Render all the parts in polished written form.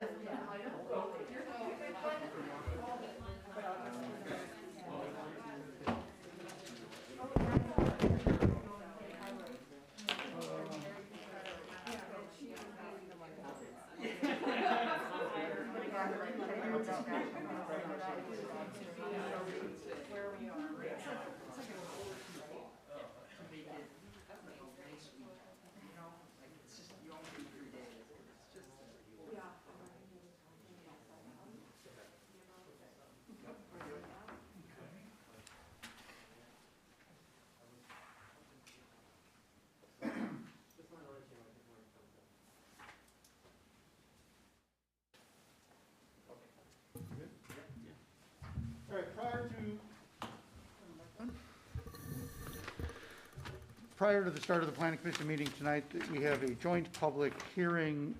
All right, prior to the start of the Planning Commission meeting tonight, we have a joint public hearing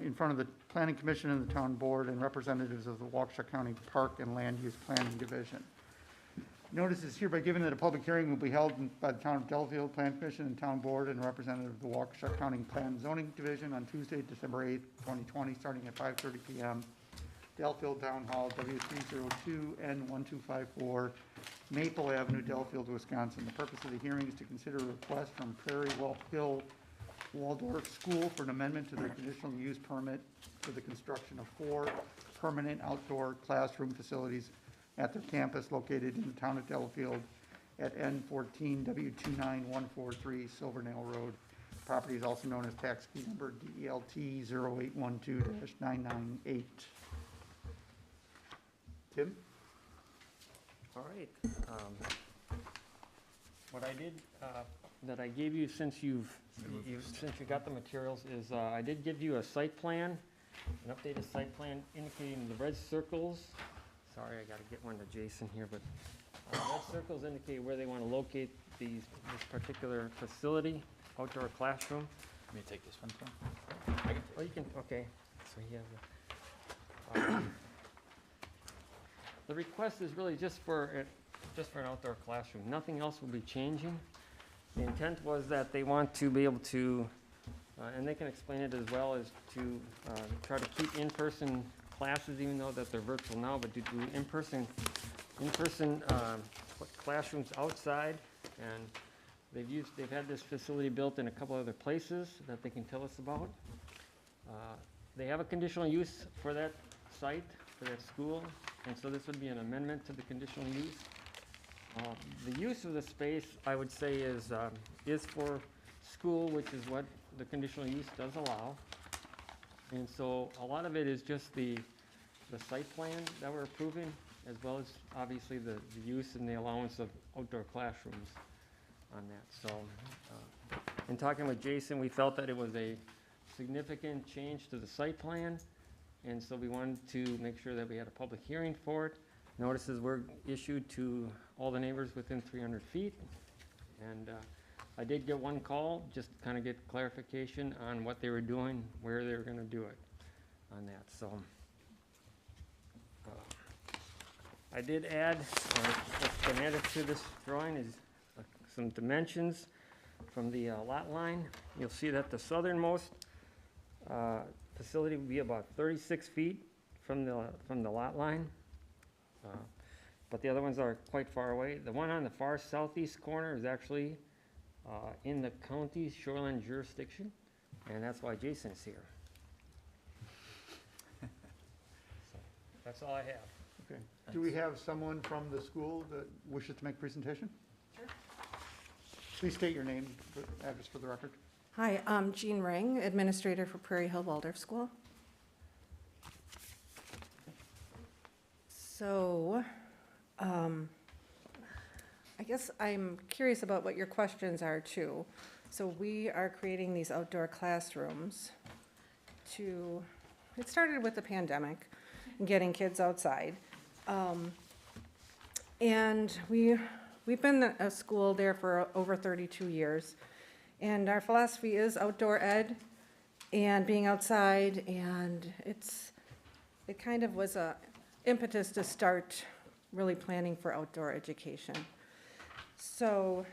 in front of the Planning Commission and the Town Board and representatives of the Waukesha County Park and Land Use Planning Division. Notice is hereby given that a public hearing will be held by the Town of Delafield Planning Commission and Town Board and a representative of the Waukesha County Plan and Zoning Division on Tuesday, December 8th, 2020, starting at 5:30 p.m. Delafield Town Hall, W302N1254, Maple Avenue, Delafield, Wisconsin. The purpose of the hearing is to consider a request from Prairie Hill Waldorf School for an amendment to their conditional use permit for the construction of 4 permanent outdoor classroom facilities at their campus located in the town of Delafield at N14 W29143 Silvernail Road. The property is also known as tax key number DELT 0812-998. Tim? All right. What I did, that I gave you since you got the materials is I did give you a site plan, an updated site plan indicating the red circles. Sorry, I got to get one to Jason here, but red circles indicate where they want to locate this particular facility, outdoor classroom. Let me take this one, Tom. Oh, you can, okay. So he has the request is really just for an outdoor classroom. Nothing else will be changing. The intent was that they want to be able to, and they can explain it as well, as to try to keep in-person classes, even though that they're virtual now, but to do in-person classrooms outside. And they've had this facility built in a couple other places that they can tell us about. They have a conditional use for that site, for that school, and so this would be an amendment to the conditional use. The use of the space, I would say, is for school, which is what the conditional use does allow. And so a lot of it is just the site plan that we're approving, as well as obviously the use and the allowance of outdoor classrooms on that. So in talking with Jason, we felt that it was a significant change to the site plan, and so we wanted to make sure that we had a public hearing for it. Notices were issued to all the neighbors within 300 feet. And I did get one call just to kind of get clarification on what they were doing, where they were going to do it on that. So I did add, what's been added to this drawing is some dimensions from the lot line. You'll see that the southernmost facility will be about 36 feet from the lot line. But the other ones are quite far away. The one on the far southeast corner is actually in the county's shoreline jurisdiction, and that's why Jason's here. So that's all I have. Okay. Do we have someone from the school that wishes to make a presentation? Sure. Please state your name, address for the record. Hi, I'm Jean Ring, administrator for Prairie Hill Waldorf School. So, I guess I'm curious about what your questions are too. So we are creating these outdoor classrooms it started with the pandemic and getting kids outside. And we've been a school there for over 32 years. And our philosophy is outdoor ed and being outside, and it kind of was a impetus to start really planning for outdoor education. So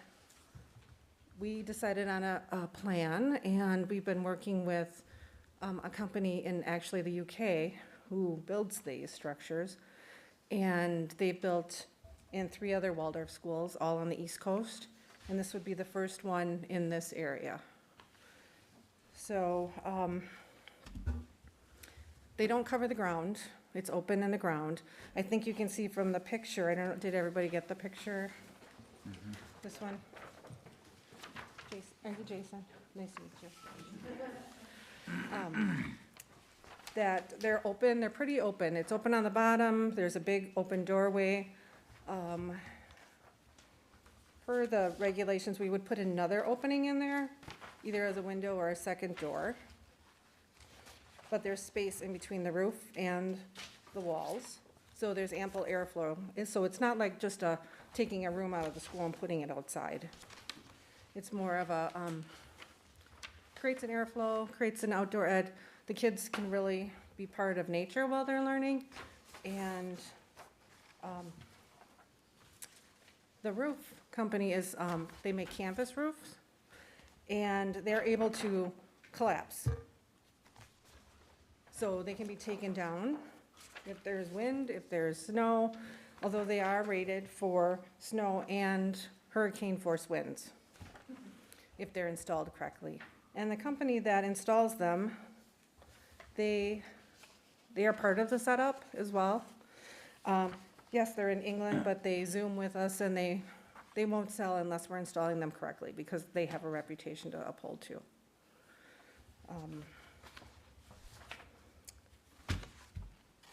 we decided on a plan, and we've been working with a company in actually the UK who builds these structures. And they built in 3 other Waldorf schools, all on the East Coast. And this would be the first one in this area. So they don't cover the ground. It's open in the ground. I think you can see from the picture, I don't know, did everybody get the picture? This one? Jason, are you Jason? Nice to meet you. That they're open, they're pretty open. It's open on the bottom, there's a big open doorway. Per the regulations, we would put another opening in there, either as a window or a second door. But there's space in between the roof and the walls, so there's ample airflow. And so it's not like just taking a room out of the school and putting it outside. It's more of a, creates an airflow, creates an outdoor ed. The kids can really be part of nature while they're learning. And the roof company is, they make canvas roofs, and they're able to collapse. So they can be taken down if there's wind, if there's snow, although they are rated for snow and hurricane force winds, if they're installed correctly. And the company that installs them, they are part of the setup as well. Yes, they're in England, but they Zoom with us, and they won't sell unless we're installing them correctly, because they have a reputation to uphold too.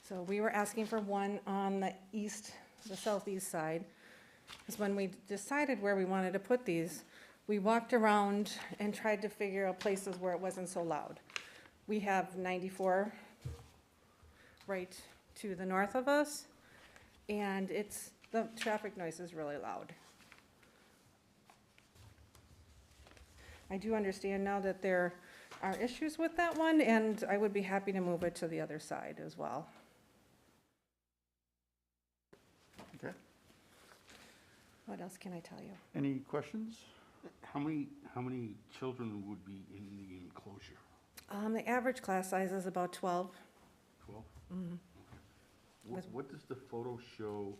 So we were asking for one on the southeast side, because when we decided where we wanted to put these, we walked around and tried to figure out places where it wasn't so loud. We have 94 right to the north of us, and the traffic noise is really loud. I do understand now that there are issues with that one, and I would be happy to move it to the other side as well. Okay. What else can I tell you? Any questions? How many children would be in the enclosure? The average class size is about 12. 12? Mhm. Okay. What does the photo show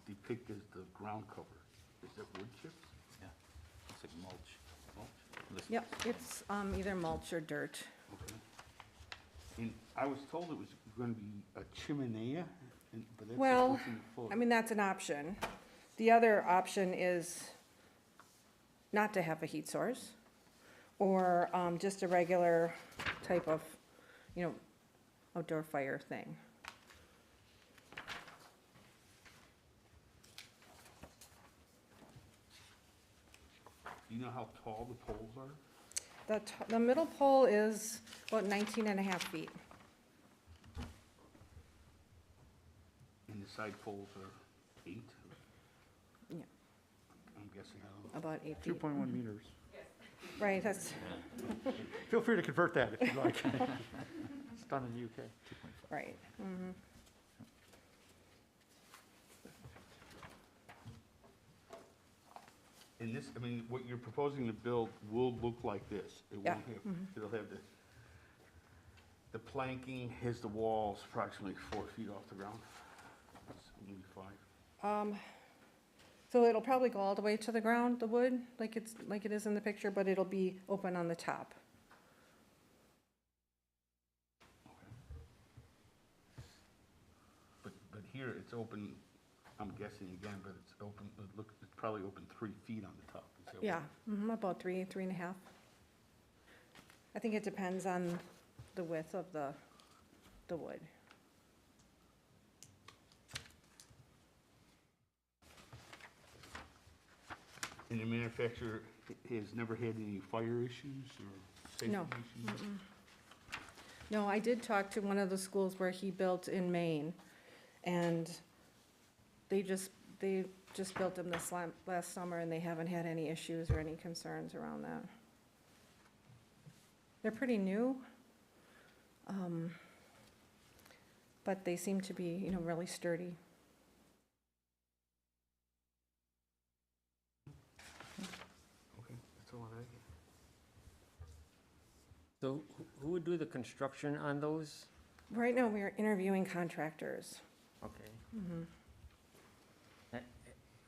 depict as the ground cover? Is that wood chips? Yeah, it's like mulch. Mulch? Yep, it's either mulch or dirt. Okay. And I was told it was going to be a chimenea, but that's Well, what's in the photo. I mean, that's an option. The other option is not to have a heat source, or just a regular type of, outdoor fire thing. Do you know how tall the poles are? The middle pole is about 19 and a half feet. And the side poles are 8? Yeah. I'm guessing, I don't know. About 8 feet. 2.1 meters. Right, that's, Feel free to convert that if you like. It's done in the UK. right. Mhm. And this, I mean, what you're proposing to build will look like this. It Yeah. won't have, it'll have the planking, has the walls approximately 4 feet off the ground. It's maybe 5. So it'll probably go all the way to the ground, the wood, like it is in the picture, but it'll be open on the top. But here, it's open, I'm guessing again, but it's open, it's probably open 3 feet on the top. Is that what- Yeah, about 3.5. I think it depends on the width of the wood. And the manufacturer has never had any fire issues or safety No. issues? No, I did talk to one of the schools where he built in Maine, and they just built them this last summer, and they haven't had any issues or any concerns around that. They're pretty new, but they seem to be, really sturdy. Okay, that's all I So who would do the construction on those? Right now, we are interviewing contractors. Okay. Mhm.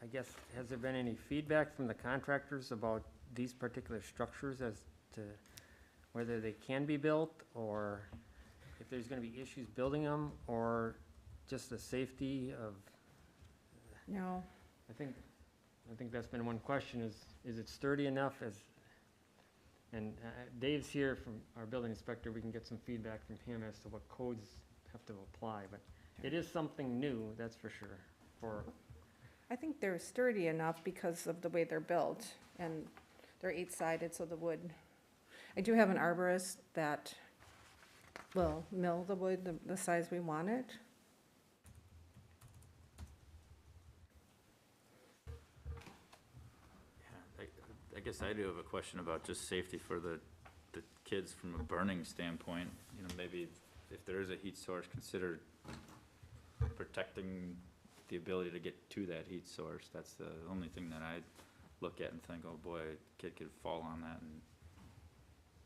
I guess, has there been any feedback from the contractors about these particular structures as to whether they can be built, or if there's gonna be issues building them, or just the safety of, No, I think that's been one question, is it sturdy enough and Dave's here from our building inspector, we can get some feedback from him as to what codes have to apply, but it is something new, that's for sure, for, I think they're sturdy enough because of the way they're built, and they're 8-sided, so the wood. I do have an arborist that will mill the wood the size we want it. Yeah, I guess I do have a question about just safety for the kids from a burning standpoint. You know, maybe if there is a heat source, consider protecting the ability to get to that heat source. That's the only thing that I look at and think, oh boy, a kid could fall on that and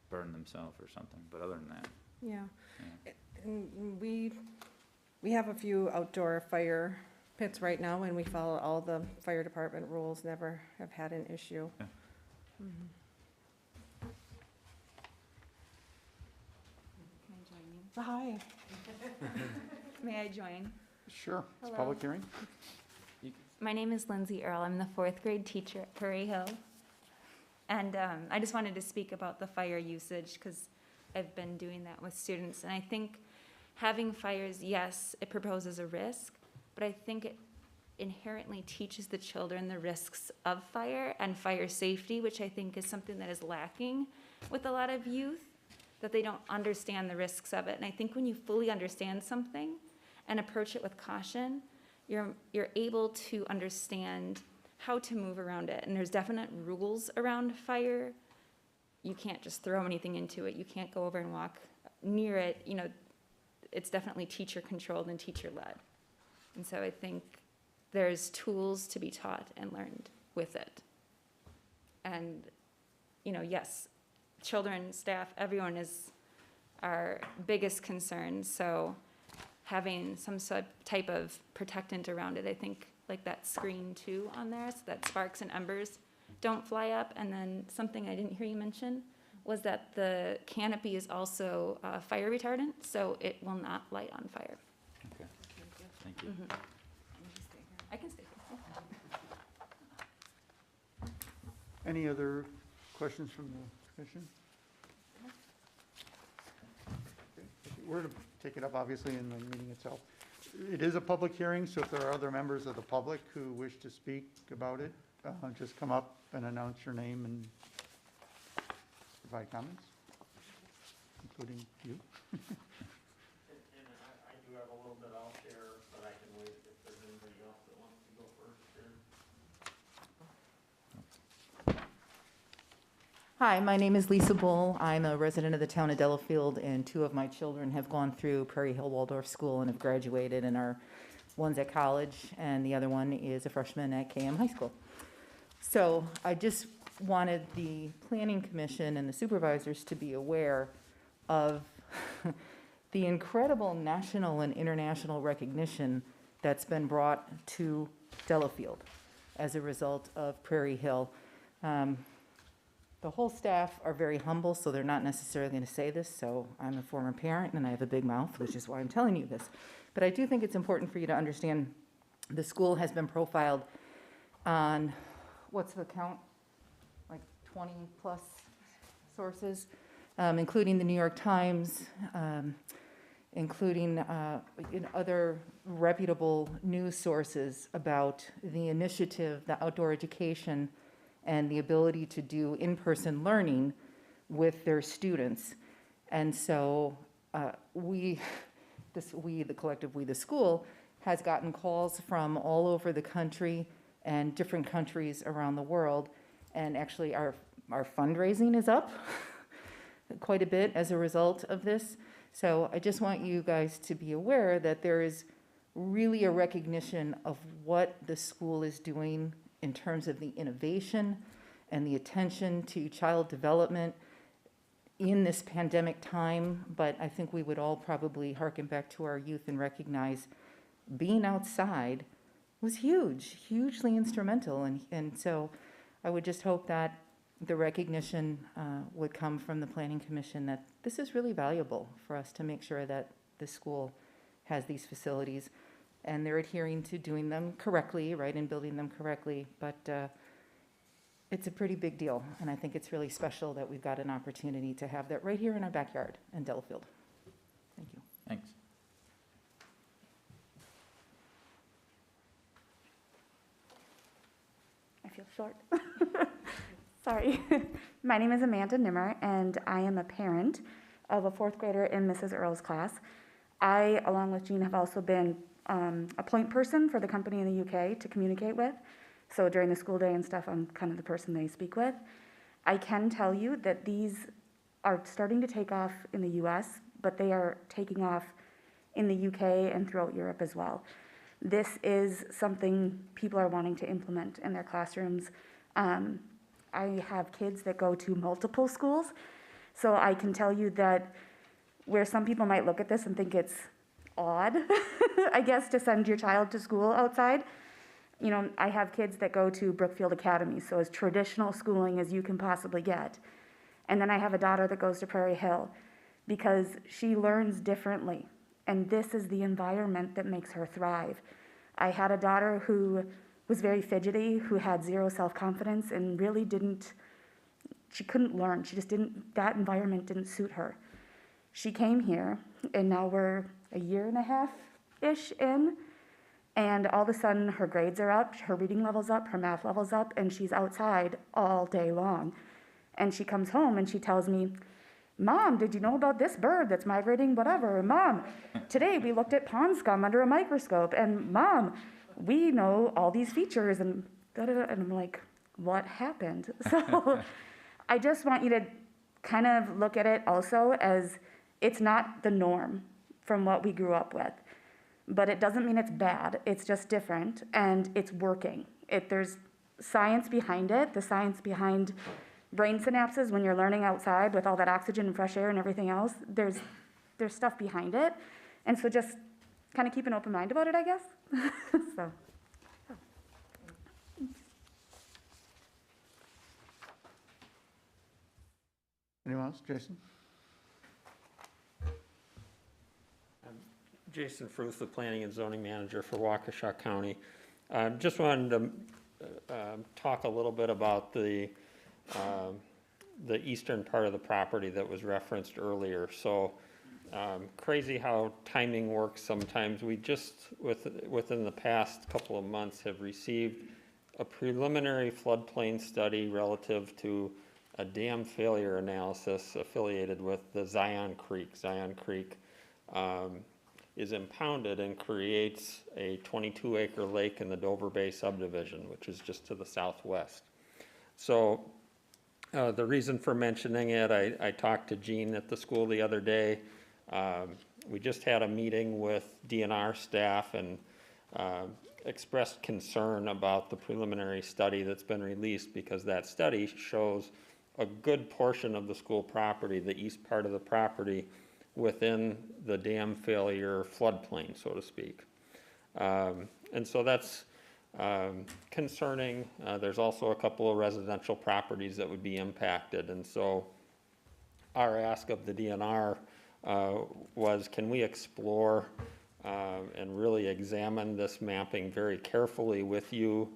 burn themselves or something. But other than that, Yeah. yeah. And we have a few outdoor fire pits right now, and we follow all the fire department rules, never have had an issue. Yeah. Mhm. Can I join you? Hi. May I join? Sure, it's a Hello. public hearing. My name is Lindsay Earl. I'm the 4th grade teacher at Prairie Hill. And I just wanted to speak about the fire usage because I've been doing that with students. And I think having fires, yes, it proposes a risk, but I think it inherently teaches the children the risks of fire and fire safety, which I think is something that is lacking with a lot of youth, that they don't understand the risks of it. And I think when you fully understand something and approach it with caution, you're able to understand how to move around it. And there's definite rules around fire. You can't just throw anything into it. You can't go over and walk near it. You know, it's definitely teacher controlled and teacher led. And so I think there's tools to be taught and learned with it. And, you know, yes, children, staff, everyone is our biggest concern. So having some type of protectant around it, I think, like that screen too on there, so that sparks and embers don't fly up. And then something I didn't hear you mention was that the canopy is also fire retardant, so it will not light on fire. Okay, thank you. Mhm. I can stay here. Any other questions from the commission? Okay, we're to take it up, obviously, in the meeting itself. It is a public hearing, so if there are other members of the public who wish to speak about it, just come up and announce your name and provide comments, including you. and I do have a little bit out there, but I can wait if there's anybody else that wants to go first here. Hi, my name is Lisa Bull. I'm a resident of the town of Delafield, and 2 of my children have gone through Prairie Hill Waldorf School and have graduated, and one's at college, and the other one is a freshman at KM High School. So I just wanted the Planning Commission and the supervisors to be aware of the incredible national and international recognition that's been brought to Delafield as a result of Prairie Hill. The whole staff are very humble, so they're not necessarily going to say this, so I'm a former parent and I have a big mouth, which is why I'm telling you this. But I do think it's important for you to understand the school has been profiled on, what's the count? Like 20-plus sources, including the New York Times, including in other reputable news sources about the initiative, the outdoor education, and the ability to do in-person learning with their students. And so the collective We the School, has gotten calls from all over the country and different countries around the world. And actually our fundraising is up quite a bit as a result of this. So I just want you guys to be aware that there is really a recognition of what the school is doing in terms of the innovation and the attention to child development. in this pandemic time, but I think we would all probably hearken back to our youth and recognize being outside was huge, hugely instrumental. And so I would just hope that the recognition would come from the Planning Commission that this is really valuable for us to make sure that the school has these facilities and they're adhering to doing them correctly, right, and building them correctly. But it's a pretty big deal, and I think it's really special that we've got an opportunity to have that right here in our backyard in Delafield. Thank you. Thanks. I feel short. Sorry. My name is Amanda Nimmer, and I am a parent of a fourth grader in Mrs. Earl's class. I, along with Jean, have also been a point person for the company in the UK to communicate with. So during the school day and stuff, I'm kind of the person they speak with. I can tell you that these are starting to take off in the US, but they are taking off in the UK and throughout Europe as well. This is something people are wanting to implement in their classrooms. I have kids that go to multiple schools, so I can tell you that where some people might look at this and think it's odd, I guess, to send your child to school outside. You know, I have kids that go to Brookfield Academy, so as traditional schooling as you can possibly get. And then I have a daughter that goes to Prairie Hill because she learns differently. And this is the environment that makes her thrive. I had a daughter who was very fidgety, who had zero self-confidence and really she couldn't learn. She just that environment didn't suit her. She came here, and now we're a year and a half-ish in, and all of a sudden her grades are up, her reading level's up, her math level's up, and she's outside all day long. And she comes home and she tells me, Mom, did you know about this bird that's migrating, whatever? Mom, today we looked at pond scum under a microscope, and Mom, we know all these features, and da-da-da. And I'm like, what happened? So I just want you to kind of look at it also as it's not the norm from what we grew up with. But it doesn't mean it's bad. It's just different, and it's working. There's science behind it, the science behind brain synapses when you're learning outside with all that oxygen and fresh air and everything else. There's stuff behind it. And so just kind of keep an open mind about it, I guess. So. Anyone else? Jason? Jason Fruth, the Planning and Zoning Manager for Waukesha County. Just wanted to talk a little bit about the eastern part of the property that was referenced earlier. So crazy how timing works sometimes. We just, within the past couple of months, have received a preliminary floodplain study relative to a dam failure analysis affiliated with the Zion Creek. Zion Creek is impounded and creates a 22-acre lake in the Dover Bay subdivision, which is just to the southwest. So the reason for mentioning it, I talked to Jean at the school the other day. We just had a meeting with DNR staff and expressed concern about the preliminary study that's been released, because that study shows a good portion of the school property, the east part of the property, within the dam failure floodplain, so to speak. And so that's concerning. There's also a couple of residential properties that would be impacted. And so our ask of the DNR was, can we explore and really examine this mapping very carefully with you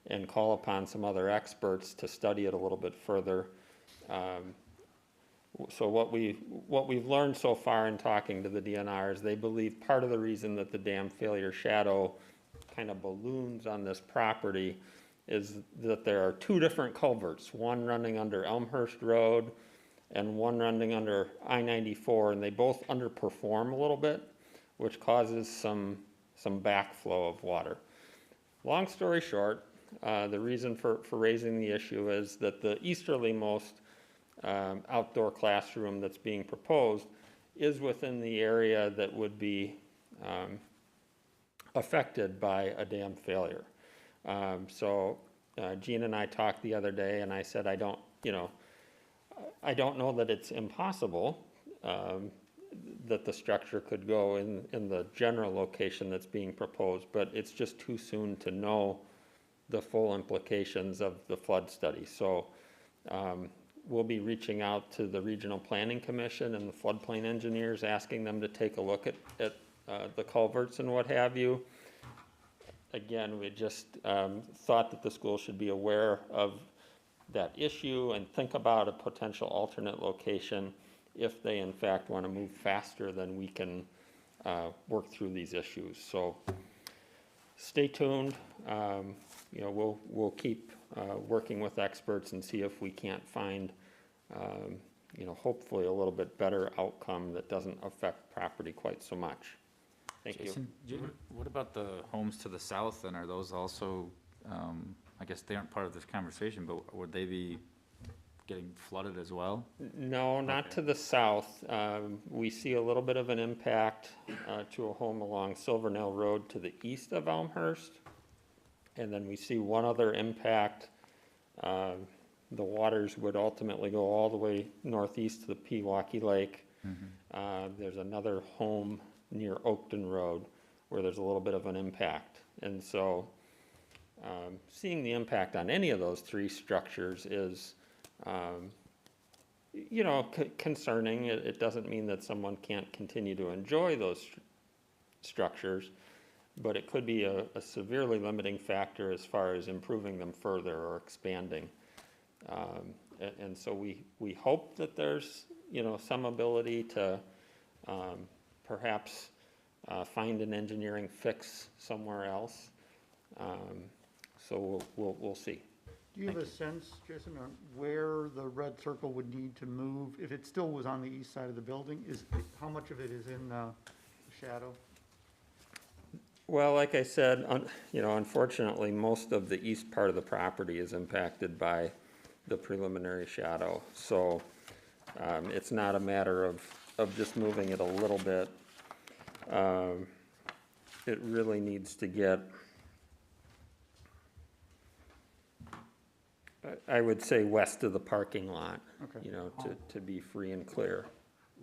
and call upon some other experts to study it a little bit further. So what we've learned so far in talking to the DNR is they believe part of the reason that the dam failure shadow kind of balloons on this property is that there are two different culverts, one running under Elmhurst Road and one running under I-94, and they both underperform a little bit, which causes some backflow of water. Long story short, the reason for raising the issue is that the easterlymost outdoor classroom that's being proposed is within the area that would be affected by a dam failure. So Jean and I talked the other day, and I said, I don't know that it's impossible, that the structure could go in the general location that's being proposed, but it's just too soon to know the full implications of the flood study. So, we'll be reaching out to the Regional Planning Commission and the floodplain engineers, asking them to take a look at the culverts and what have you. Again, we just thought that the school should be aware of that issue and think about a potential alternate location if they in fact want to move faster than we can work through these issues. So stay tuned. You know, we'll keep working with experts and see if we can't find, you know, hopefully a little bit better outcome that doesn't affect property quite so much. Thank you. Jason, what about the homes to the south, and are those also, I guess they aren't part of this conversation, but would they be getting flooded as well? No, not Okay. to the south. We see a little bit of an impact to a home along Silvernail Road to the east of Elmhurst. And then we see one other impact. The waters would ultimately go all the way northeast to the Pewaukee Lake. There's another home near Oakton Road where there's a little bit of an impact. And so seeing the impact on any of those three structures is, you know, concerning. It doesn't mean that someone can't continue to enjoy those structures, but it could be a severely limiting factor as far as improving them further or expanding. And so we hope that there's, you know, some ability to perhaps find an engineering fix somewhere else. So we'll see. Do you have a sense, Jason, on where the red circle would need to move, if it still was on the east side of the building? How much of it is in shadow? Well, like I said, you know, unfortunately, most of the east part of the property is impacted by the preliminary shadow. So it's not a matter of just moving it a little bit. It really needs to get, I would say, west of the parking lot, Okay. you know, to be free and clear.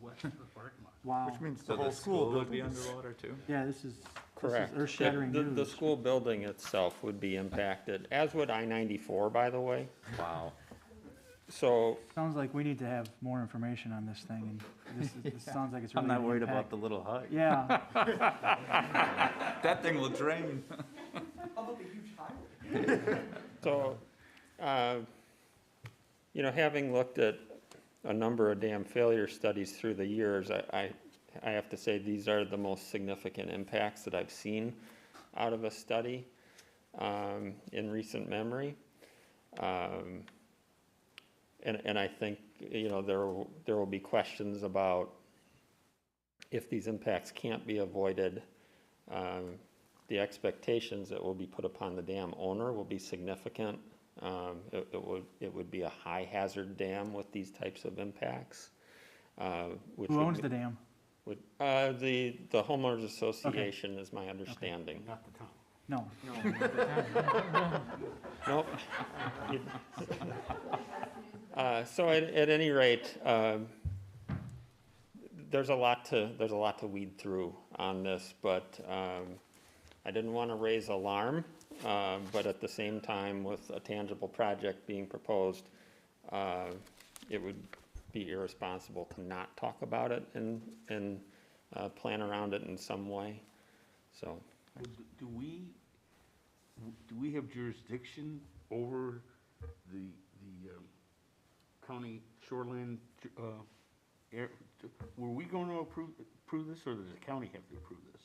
West of the parking lot. Wow. Which means the So whole the school would building be is- underwater too? Yeah, this is Correct. earth-shattering The news. school building itself would be impacted, as would I-94, by the way. Wow. So, Sounds like we need to have more information on this thing, and this sounds like it's really I'm not gonna worried about impact- the little hut. Yeah, That thing will drain. so, you know, having looked at a number of dam failure studies through the years, I have to say these are the most significant impacts that I've seen out of a study in recent memory. And I think, you know, there will be questions about if these impacts can't be avoided, the expectations that will be put upon the dam owner will be significant. It would be a high hazard dam with these types of impacts. Which who would owns be- the dam? the homeowners association is my understanding. Not the town. No, Nope. So at any rate, there's a lot to weed through on this, but I didn't want to raise alarm, but at the same time, with a tangible project being proposed, it would be irresponsible to not talk about it and plan around it in some way, so. Do we have jurisdiction over the county shoreline, were we going to approve this, or does the county have to approve this?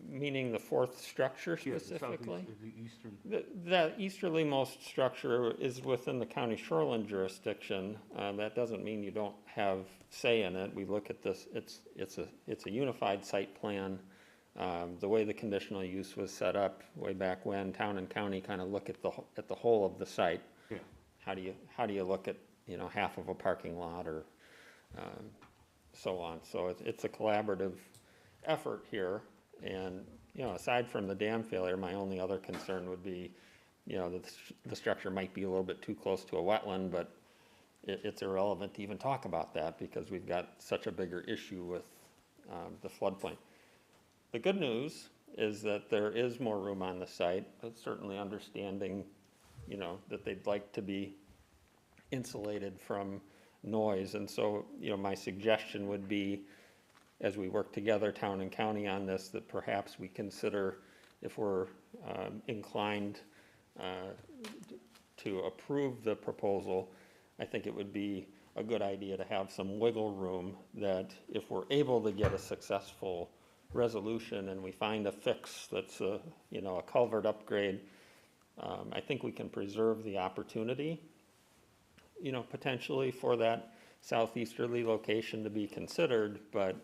Meaning the fourth structure Yeah, the southeast- specifically? The eastern, The easterlymost structure is within the county shoreline jurisdiction. That doesn't mean you don't have say in it. We look at this, it's a unified site plan. The way the conditional use was set up way back when, town and county kind of look at the whole of the site. yeah. How do you look at, you know, half of a parking lot or so on? So it's a collaborative effort here. And, you know, aside from the dam failure, my only other concern would be, you know, that the structure might be a little bit too close to a wetland, but it's irrelevant to even talk about that because we've got such a bigger issue with the floodplain. The good news is that there is more room on the site, but certainly understanding, you know, that they'd like to be insulated from noise. And so, you know, my suggestion would be, as we work together, town and county, on this, that perhaps we consider, if we're inclined to approve the proposal, I think it would be a good idea to have some wiggle room, that if we're able to get a successful resolution and we find a fix that's a, you know, a culvert upgrade, I think we can preserve the opportunity, you know, potentially for that southeasterly location to be considered, but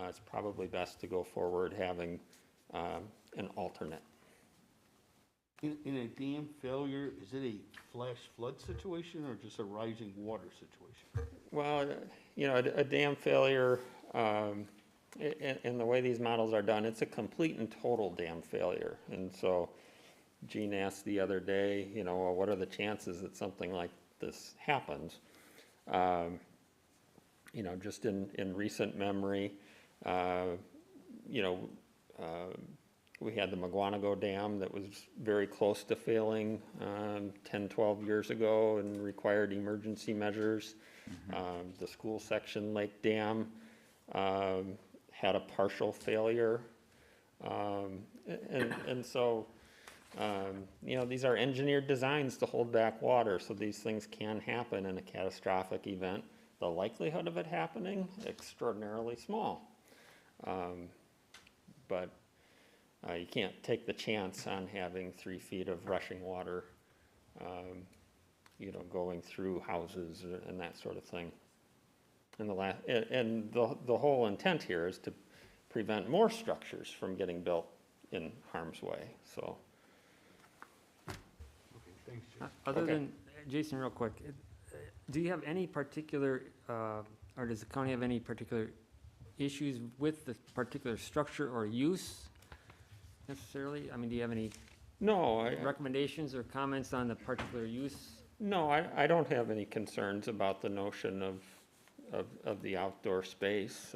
it's probably best to go forward having an alternate. In a dam failure, is it a flash flood situation or just a rising water situation? Well, you know, a dam failure, in the way these models are done, it's a complete and total dam failure. And so Gene asked the other day, you know, well, what are the chances that something like this happens? You know, just in recent memory, you know, we had the McGuanago Dam that was very close to failing 10, 12 years ago and required emergency measures. The school section Lake Dam had a partial failure. And so, you know, these are engineered designs to hold back water, so these things can happen in a catastrophic event. The likelihood of it happening, extraordinarily small. But you can't take the chance on having 3 feet of rushing water, you know, going through houses and that sort of thing. And the whole intent here is to prevent more structures from getting built in harm's way, so. Okay, thanks, Jason. Other Okay. than, Jason, real quick, do you have any particular, or does the county have any particular issues with the particular structure or use necessarily? I mean, do you have any No, recommendations or comments on the particular use? no, I don't have any concerns about the notion of the outdoor space.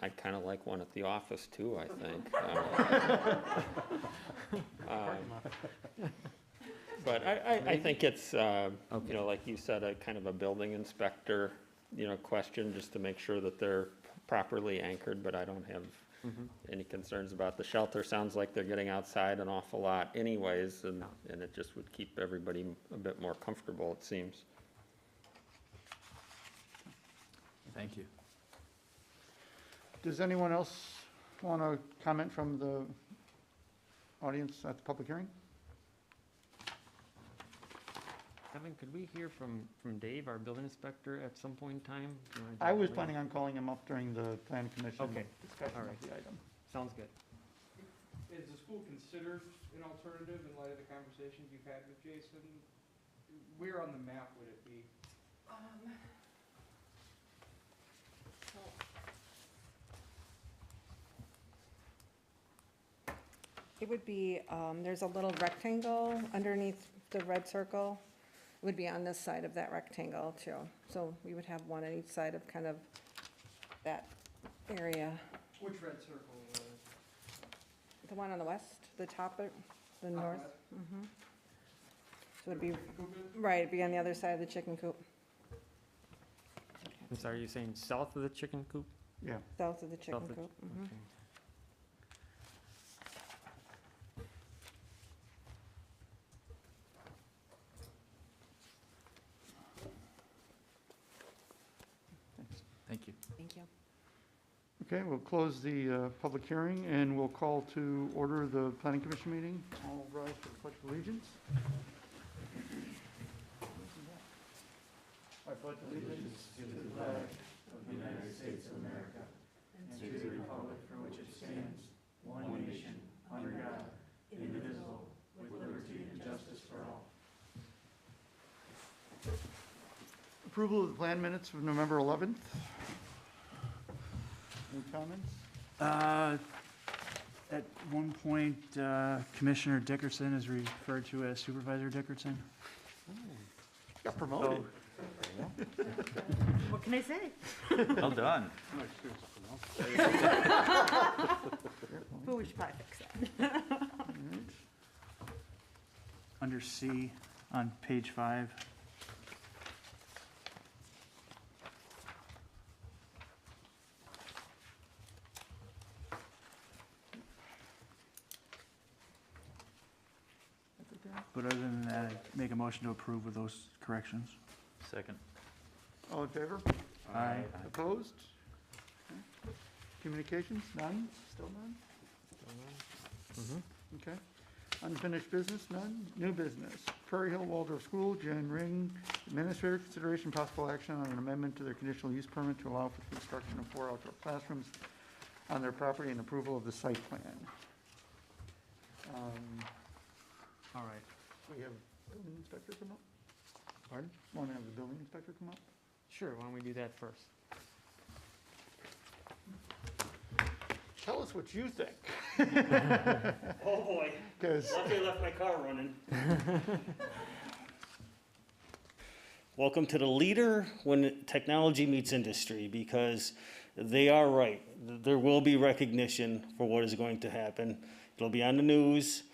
I'd kind of like one at the office too, I think. But I think it's, you know, like you said, a kind of a building inspector, you know, question, just to make sure that they're properly anchored, but I don't have any concerns about the shelter. Sounds like they're getting outside an awful lot anyways, and it just would keep everybody a bit more comfortable, it seems. Thank you. Does anyone else want to comment from the audience at the public hearing? Kevin, could we hear from Dave, our building inspector, at some point in time? You wanna do I that was later? planning on calling him up during the plan commission Okay, discussion all of right. the item. Sounds good. Is the school considered an alternative in light of the conversations you've had with Jason? Where on the map would it be? It would be, there's a little rectangle underneath the red circle. It would be on this side of that rectangle too. So we would have one on each side of kind of that area. Which red circle? The one on the west, the top, the north. Mhm. So it'd be, right, it'd be on the other side of the chicken coop, I'm sorry, you're saying south of the chicken coop? Yeah. south of the chicken South of- coop. Mhm. Okay. Thank you. Thank you. Okay, we'll close the public hearing, and we'll call to order the planning commission meeting. All rise for the pledge of allegiance. I pledge allegiance to the flag of the United States of America and to the republic for which it stands, one nation, under God, indivisible, with liberty and justice for all. Approval of the plan minutes of November 11th. Any comments? At one point, Commissioner Dickerson is referred to as Supervisor Dickerson. Got promoted. What can I say? Well done. But we should probably fix that. Under C on page 5. But other than that, I'd make a motion to approve with those corrections. Second. All in favor? Aye. Opposed? Okay. Communications, none? Still none? Okay. Unfinished business, none? New business. Prairie Hill Waldorf School, Jen Ring, administrator consideration possible action on an amendment to their conditional use permit to allow for the construction of 4 outdoor classrooms on their property and approval of the site plan. All right. We have building inspector come up? Pardon? Want to have the building inspector come up? Sure, why don't we do that first? Tell us what you think. Oh, boy. Because Lucky I left my car running. Welcome to the leader when technology meets industry, because they are right. There will be recognition for what is going to happen. It'll be on the news.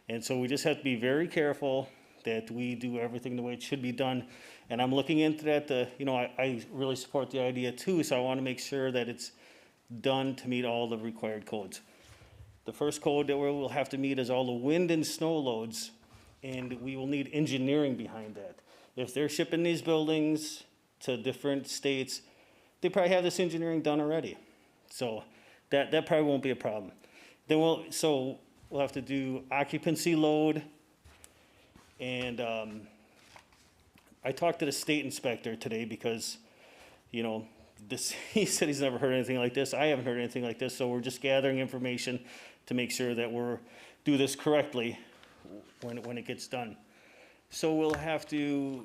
And so we just have to be very careful that we do everything the way it should be done. And I'm looking into that. I really support the idea too, so I want to make sure that it's done to meet all the required codes. The first code that we'll have to meet is all the wind and snow loads, and we will need engineering behind that. If they're shipping these buildings to different states, they probably have this engineering done already. So that probably won't be a problem. Then we'll have to do occupancy load, and I talked to the state inspector today because, he said he's never heard anything like this. I haven't heard anything like this, so we're just gathering information to make sure that do this correctly when it gets done. So we'll have to,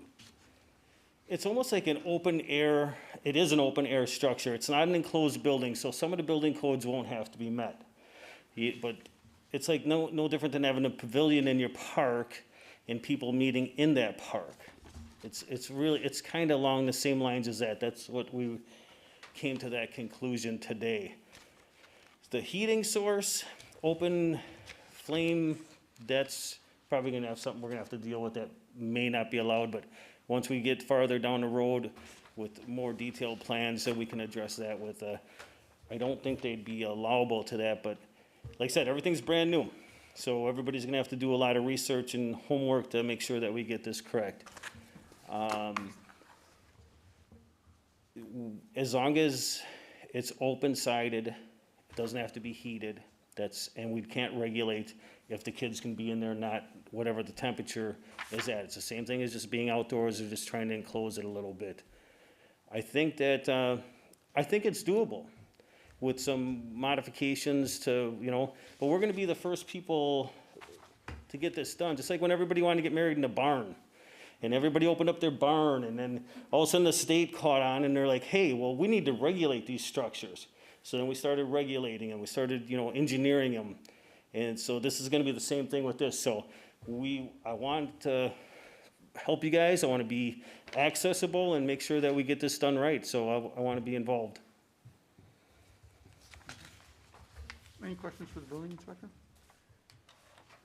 it's almost like an open air, it is an open air structure. It's not an enclosed building, so some of the building codes won't have to be met. But it's like no different than having a pavilion in your park and people meeting in that park. It's kind of along the same lines as that. That's what we came to that conclusion today. The heating source, open flame, that's probably gonna have something we're gonna have to deal with that may not be allowed, but once we get farther down the road with more detailed plans, then we can address that with, I don't think they'd be allowable to that, but like I said, everything's brand new. So everybody's gonna have to do a lot of research and homework to make sure that we get this correct. As long as it's open-sided, it doesn't have to be heated, and we can't regulate if the kids can be in there or not, whatever the temperature is at. It's the same thing as just being outdoors or just trying to enclose it a little bit. I think it's doable with some modifications to, but we're gonna be the first people to get this done, just like when everybody wanted to get married in a barn. And everybody opened up their barn, and then all of a sudden the state caught on, and they're like, hey, well, we need to regulate these structures. So then we started regulating them, we started, engineering them. And so this is gonna be the same thing with this. So I want to help you guys, I wanna be accessible and make sure that we get this done right, so I wanna be involved. any questions for the building inspector?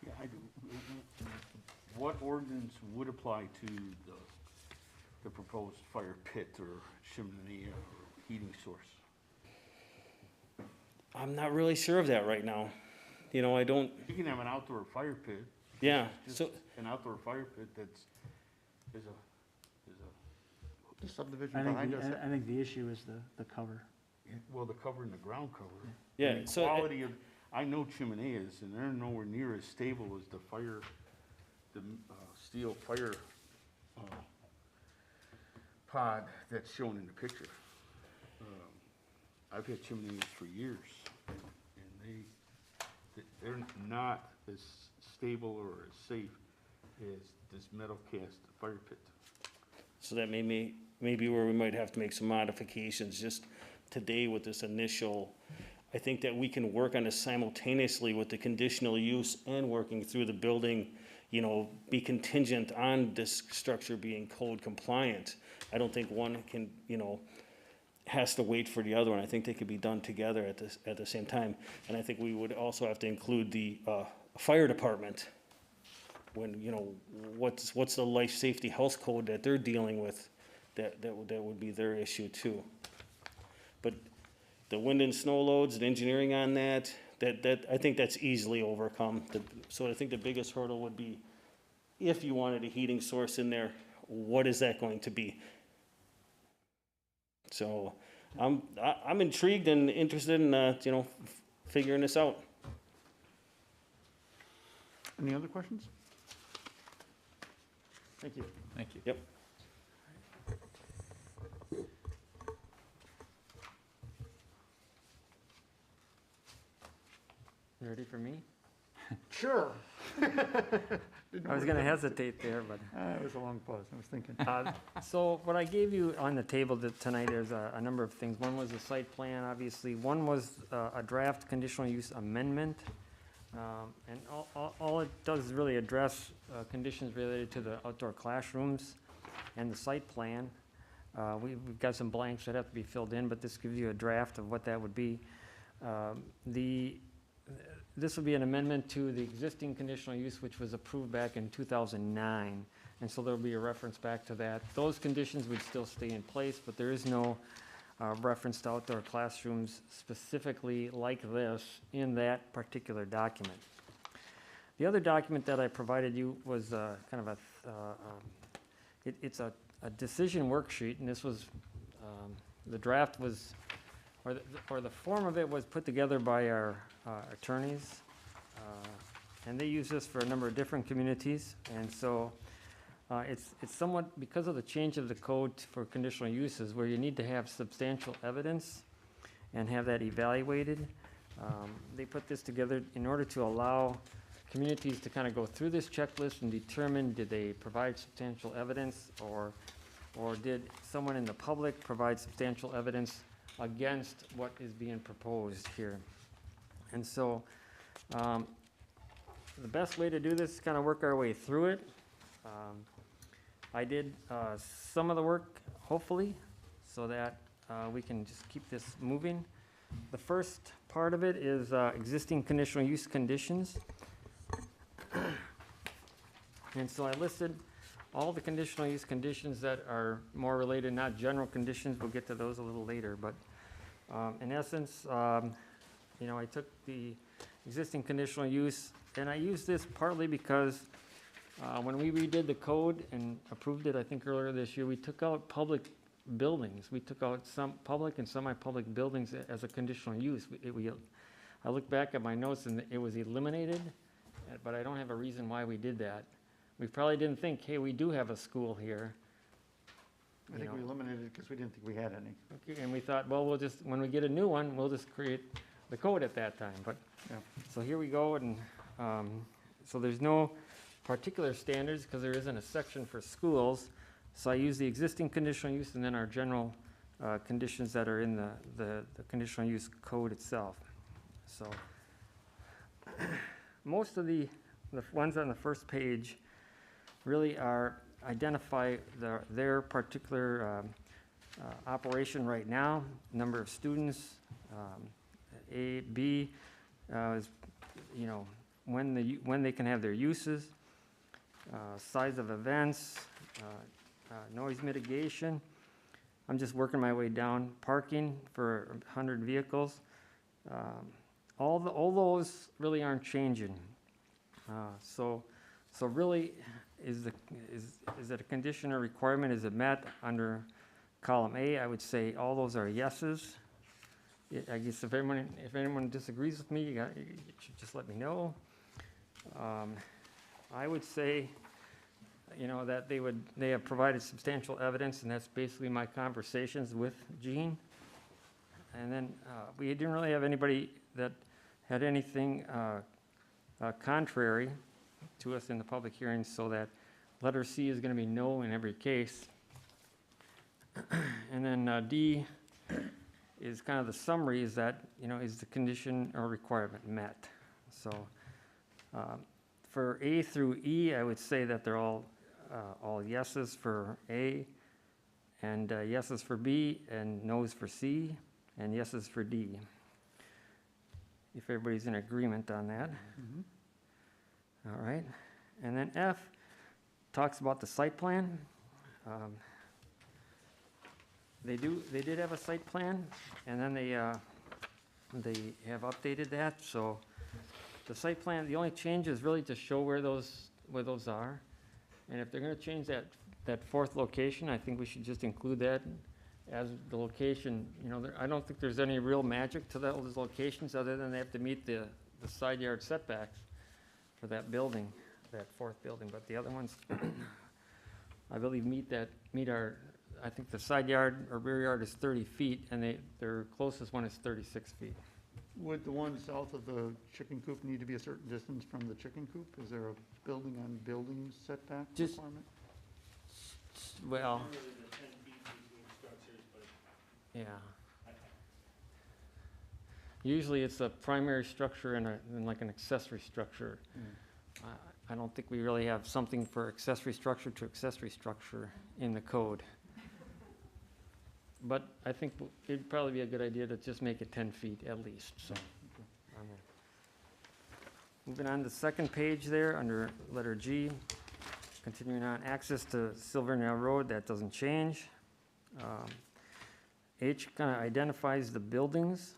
Yeah, I do. What ordinance would apply to the proposed fire pit or chimney or heating source? I'm not really sure of that right now. I don't, You can have an outdoor fire pit. yeah, Just so, an outdoor fire pit is The subdivision I behind us. think the issue is the cover. the cover and the ground cover. yeah, The so, quality of, I know chimeneas, and they're nowhere near as stable as the steel fire pod that's shown in the picture. I've had chimeneas for years, and they're not as stable or as safe as this metal cast fire pit. so that maybe where we might have to make some modifications, just today with this initial, I think that we can work on this simultaneously with the conditional use and working through the building you know, be contingent on this structure being code compliant. I don't think one can, you know, has to wait for the other one. I think they could be done together at the same time. And I think we would also have to include the fire department when, you know, what's the life safety health code that they're dealing with, that would be their issue too. But the wind and snow loads and engineering on that, I think that's easily overcome. So I think the biggest hurdle would be, if you wanted a heating source in there, what is that going to be? So I'm intrigued and interested in, you know, figuring this out. Any other questions? Thank you. Thank you. Yep. You ready for me? Sure. I was gonna hesitate there, but. It was a long pause, I was thinking. So what I gave you on the table tonight, there's a number of things. One was the site plan, obviously. One was a draft conditional use amendment. And all it does is really address conditions related to the outdoor classrooms and the site plan. We've got some blanks that have to be filled in, but this gives you a draft of what that would be. This will be an amendment to the existing conditional use, which was approved back in 2009. And so there'll be a reference back to that. Those conditions would still stay in place, but there is no reference to outdoor classrooms specifically like this in that particular document. The other document that I provided you was kind of it's a decision worksheet, and this was, the draft was, or the form of it was put together by our attorneys, and they use this for a number of different communities. And so it's somewhat, because of the change of the code for conditional uses, where you need to have substantial evidence and have that evaluated. They put this together in order to allow communities to kind of go through this checklist and determine, did they provide substantial evidence, or did someone in the public provide substantial evidence against what is being proposed here. And so the best way to do this is kind of work our way through it. I did some of the work, hopefully, so that we can just keep this moving. The first part of it is existing conditional use conditions. And so I listed all the conditional use conditions that are more related, not general conditions. We'll get to those a little later. But in essence, you know, I took the existing conditional use, and I used this partly because when we redid the code and approved it, I think earlier this year, we took out public buildings. We took out some public and semi-public buildings as a conditional use. I look back at my notes and it was eliminated, but I don't have a reason why we did that. We probably didn't think, hey, we do have a school here. I think we eliminated it because we didn't think we had any. Okay, and we thought, well, we'll just, when we get a new one, we'll just create the code at that time. But Yeah. so here we go, and so there's no particular standards because there isn't a section for schools. So I use the existing conditional use and then our general conditions that are in the conditional use code itself. So most of the ones on the first page really identify their particular operation right now, number of students, A, B, is, you know, when they can have their uses, size of events, noise mitigation. I'm just working my way down. Parking for 100 vehicles. All those really aren't changing. So really, is it a condition or requirement? Is it met under column A? I would say all those are yeses. I guess if anyone disagrees with me, you should just let me know. I would say, you know, that they have provided substantial evidence, and that's basically my conversations with Gene. And then we didn't really have anybody that had anything contrary to us in the public hearing, so that letter C is going to be no in every case. And then D is kind of the summary, is that, you know, is the condition or requirement met? So For A through E, I would say that they're all yeses for A, and yeses for B, and nos for C, and yeses for D. If everybody's in agreement on that. Mhm. All right. And then F talks about the site plan. They did have a site plan, and then they have updated that, so the site plan, the only change is really to show where those are. And if they're gonna change that fourth location, I think we should just include that as the location. You know, I don't think there's any real magic to those locations, other than they have to meet the side yard setbacks for that building, that fourth building, but the other ones, I believe meet our, I think the side yard or rear yard is 30 feet, and their closest one is 36 feet. Would the one south of the chicken coop need to be a certain distance from the chicken coop? Is there a building on building setback Just- requirement? Well, yeah. Usually it's a primary structure and like an accessory structure. I don't think we really have something for accessory structure to accessory structure in the code. But I think it'd probably be a good idea to just make it 10 feet at least, so. on there. Moving on to the second page there, under letter G, continuing on, access to Silvernail Road, that doesn't change. H kind of identifies the buildings.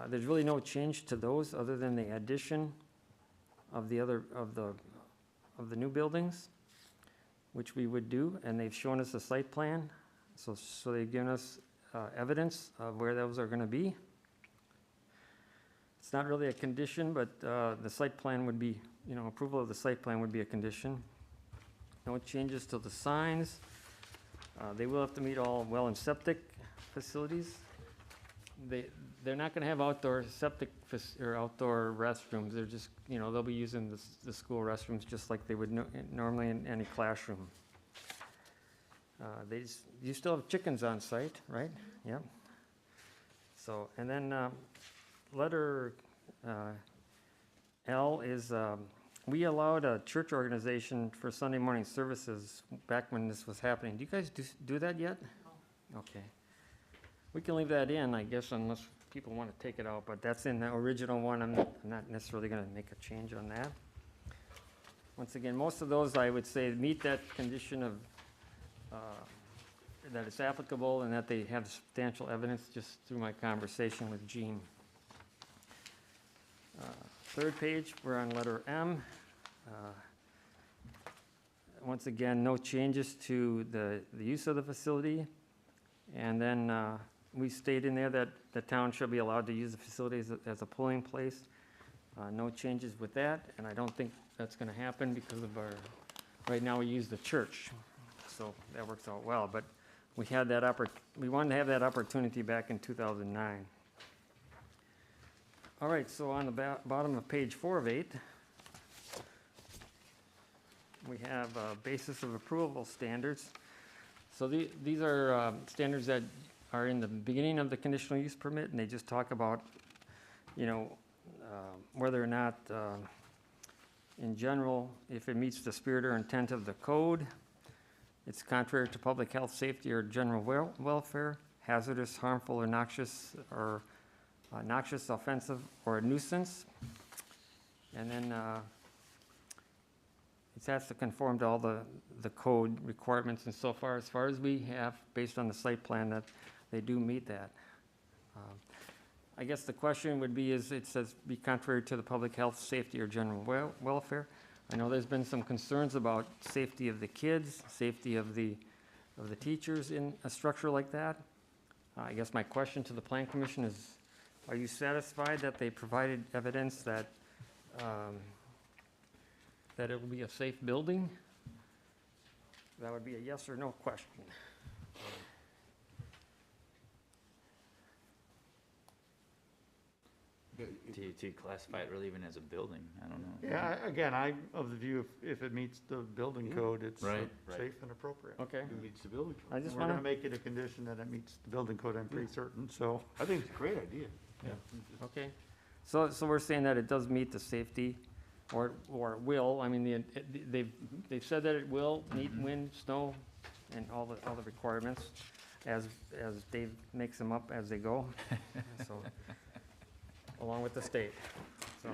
There's really no change to those, other than the addition of the new buildings, which we would do, and they've shown us a site plan, so they've given us evidence of where those are gonna be. It's not really a condition, but the site plan would be, approval of the site plan would be a condition. No changes to the signs. They will have to meet all well and septic facilities. They're not gonna have outdoor septic or outdoor restrooms. They're just, they'll be using the school restrooms just like they would normally in any classroom. You still have chickens on site, right? Yep. So, and then letter L is, we allowed a church organization for Sunday morning services back when this was happening. Do you guys do that yet? No. Okay. We can leave that in, I guess, unless people want to take it out, but that's in the original one. I'm not necessarily going to make a change on that. Once again, most of those, I would say, meet that condition of, that it's applicable and that they have substantial evidence, just through my conversation with Gene. Third page, we're on letter M. Once again, no changes to the use of the facility. And then we state in there that the town shall be allowed to use the facility as a polling place. No changes with that, and I don't think that's gonna happen because of right now we use the church. So that works out well, but we had that we wanted to have that opportunity back in 2009. All right, so on the bottom of page 4 of 8, we have basis of approval standards. So these are standards that are in the beginning of the conditional use permit, and they just talk about, whether or not, in general, if it meets the spirit or intent of the code, it's contrary to public health, safety, or general welfare, hazardous, harmful, or noxious, offensive, or a nuisance. And then it has to conform to all the code requirements, and so far as we have, based on the site plan, that they do meet that. I guess the question would be, it says be contrary to the public health, safety, or general welfare. I know there's been some concerns about safety of the kids, safety of the teachers in a structure like that. I guess my question to the Plan Commission is, are you satisfied that they provided evidence that it will be a safe building? That would be a yes or no question. Do you classify it really even as a building? I don't know. Yeah, again, I'm of the view, if it meets the building code, it's Right. safe and appropriate. Okay. It meets the building code. I just We're gonna want make it a condition that it meets the building code, I'm pretty certain, so. I think it's a great idea. to, okay. So we're saying that it does meet the safety, or it will, I mean, they've said that it will meet wind, snow, and all the requirements as Dave makes them up as they go, so, along with the state, so.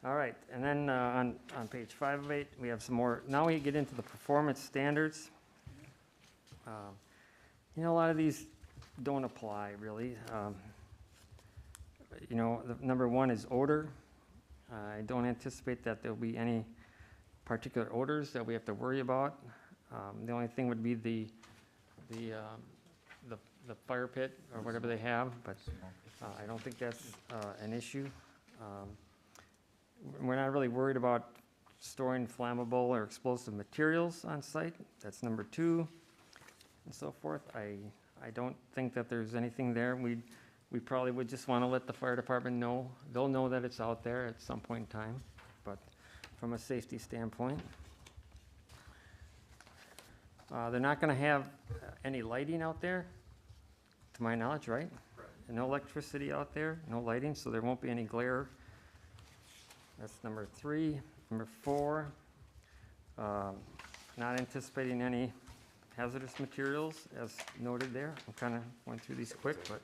All right, and then on page 5 of 8, we have some more, now we get into the performance standards. You know, a lot of these don't apply, really. You know, the number 1 is odor. I don't anticipate that there'll be any particular odors that we have to worry about. The only thing would be the fire pit or whatever they have, but I don't think that's an issue. We're not really worried about storing flammable or explosive materials on site. That's number 2, and so forth. I don't think that there's anything there. We probably would just want to let the fire department know. They'll know that it's out there at some point in time, but from a safety standpoint. They're not going to have any lighting out there, to my knowledge, right? And no electricity out there, no lighting, so there won't be any glare. That's number 3. Number 4, not anticipating any hazardous materials, as noted there. I'm kind of going through these quick, but.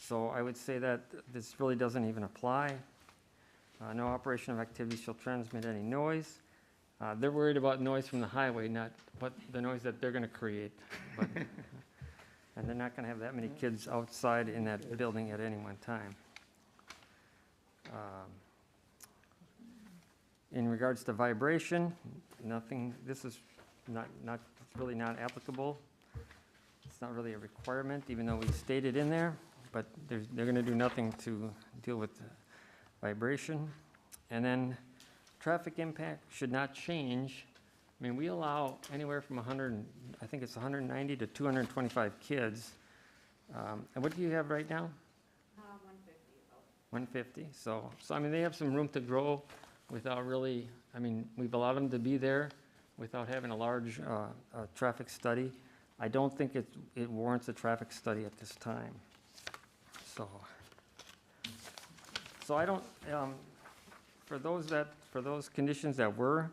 So I would say that this really doesn't even apply. No operation of activities shall transmit any noise. They're worried about noise from the highway, not what the noise that they're going to create. But, and they're not going to have that many kids outside in that building at any one time. In regards to vibration, nothing, this is really not applicable. It's not really a requirement, even though we stated in there, but they're going to do nothing to deal with vibration. And then traffic impact should not change. I mean, we allow anywhere from 190 to 225 kids. And what do you have right now? 150. So I mean, they have some room to grow without really, I mean, we've allowed them to be there without having a large traffic study. I don't think it warrants a traffic study at this time. So I don't, for those conditions that were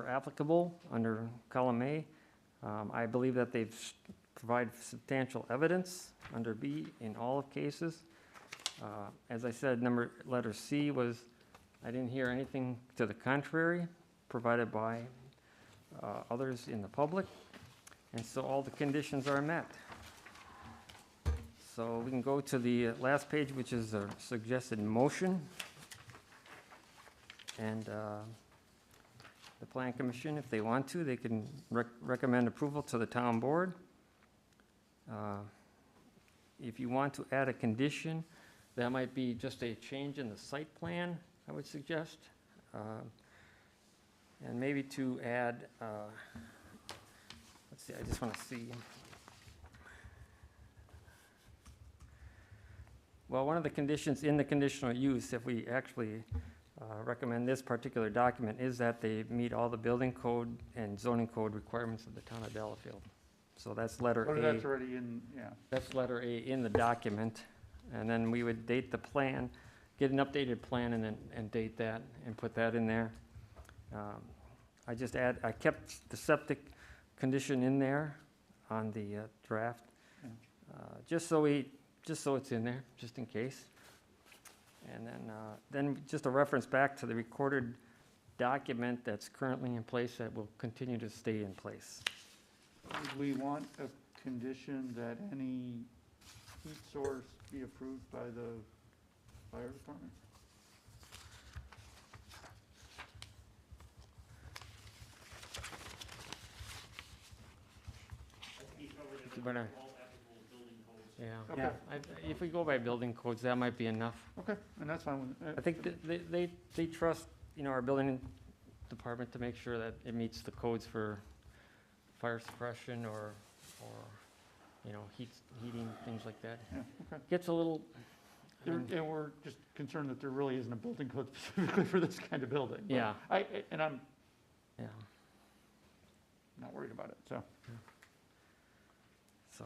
applicable under column A, I believe that they've provided substantial evidence under B in all cases. As I said, letter C was, I didn't hear anything to the contrary provided by others in the public, and so all the conditions are met. So we can go to the last page, which is a suggested motion. And the Plan Commission, if they want to, they can recommend approval to the town board. If you want to add a condition, that might be just a change in the site plan, I would suggest. And maybe to add, let's see, I just want to see. Well, one of the conditions in the conditional use, if we actually recommend this particular document, is that they meet all the building code and zoning code requirements of the town of Delafield. So that's letter A. That's already in, yeah. That's letter A in the document. And then we would date the plan, get an updated plan and date that and put that in there. I kept the septic condition in there on the draft, just so it's in there, just in case. And then just a reference back to the recorded document that's currently in place that will continue to stay in place. We want a condition that any heat source be approved by the fire department? Yeah, Okay. if we go by building codes, that might be enough. Okay, and that's fine with, I think they trust, our building department to make sure that it meets the codes for fire suppression or heating, things like that. yeah, okay. Gets a little, And we're just concerned that there really isn't a building code specifically for this kind of building. But yeah, I'm yeah. not worried about it, so.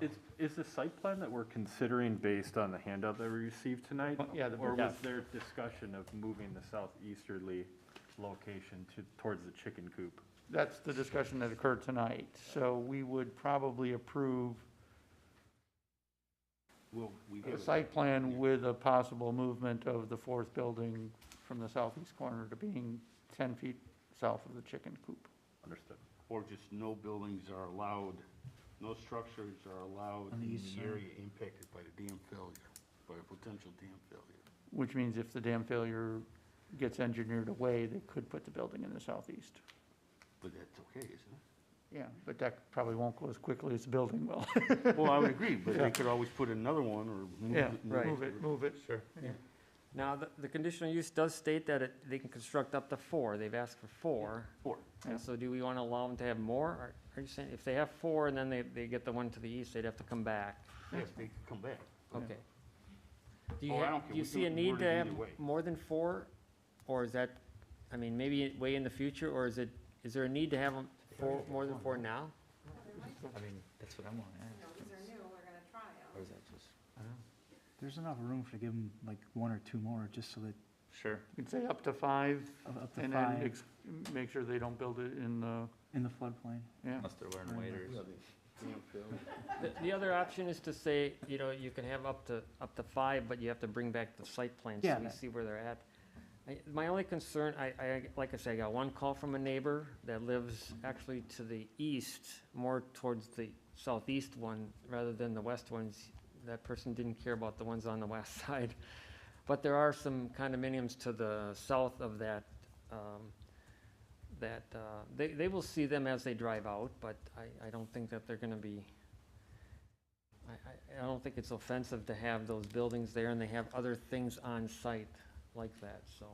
so. Is the site plan that we're considering based on the handout that we received tonight? Yeah, Or yeah. was there discussion of moving the southeasterly location towards the chicken coop? That's the discussion that occurred tonight. So we would probably approve Well, we a have, site plan with a possible movement of the fourth building from the southeast corner to being 10 feet south of the chicken coop. Understood. or just no buildings are allowed, no structures are allowed On the in east the side. area impacted by the dam failure, by a potential dam failure. Which means if the dam failure gets engineered away, they could put the building in the southeast. But that's okay, isn't Yeah, but that probably won't go as quickly as the building will. it? Well, I would agree, but Yeah. they could always put another one or move Yeah, it. right. move it. Sure. Now, the conditional use does state that they can construct up to 4. They've asked for 4. Four. And so do we want to allow them to have more? Or are you saying if they have 4 and then they get the one to the east, they'd have to come back? Yes, they could come back. Okay. Do you Oh, I don't care. do you We see a can need word to it have either way. more than 4? Or is that, I mean, maybe way in the future, or is there a need to have them more than 4 now? I mean, that's what I'm wondering. These are new, we're gonna try Or is that just, There's enough room to give them like 1 or 2 more, just so that, sure. You could say up to 5, up to and then 5 make sure they don't build it in the, in the floodplain. yeah. Unless they're wearing waders. The other option is to say, you can have up to 5, but you have to bring back the site plan so Yeah, we that- see where they're at. My only concern, like I said, I got one call from a neighbor that lives actually to the east, more towards the southeast one rather than the west ones. That person didn't care about the ones on the west side. But there are some condominiums to the south of that, they will see them as they drive out, but I don't think that they're gonna be, I don't think it's offensive to have those buildings there and they have other things on site like that, so.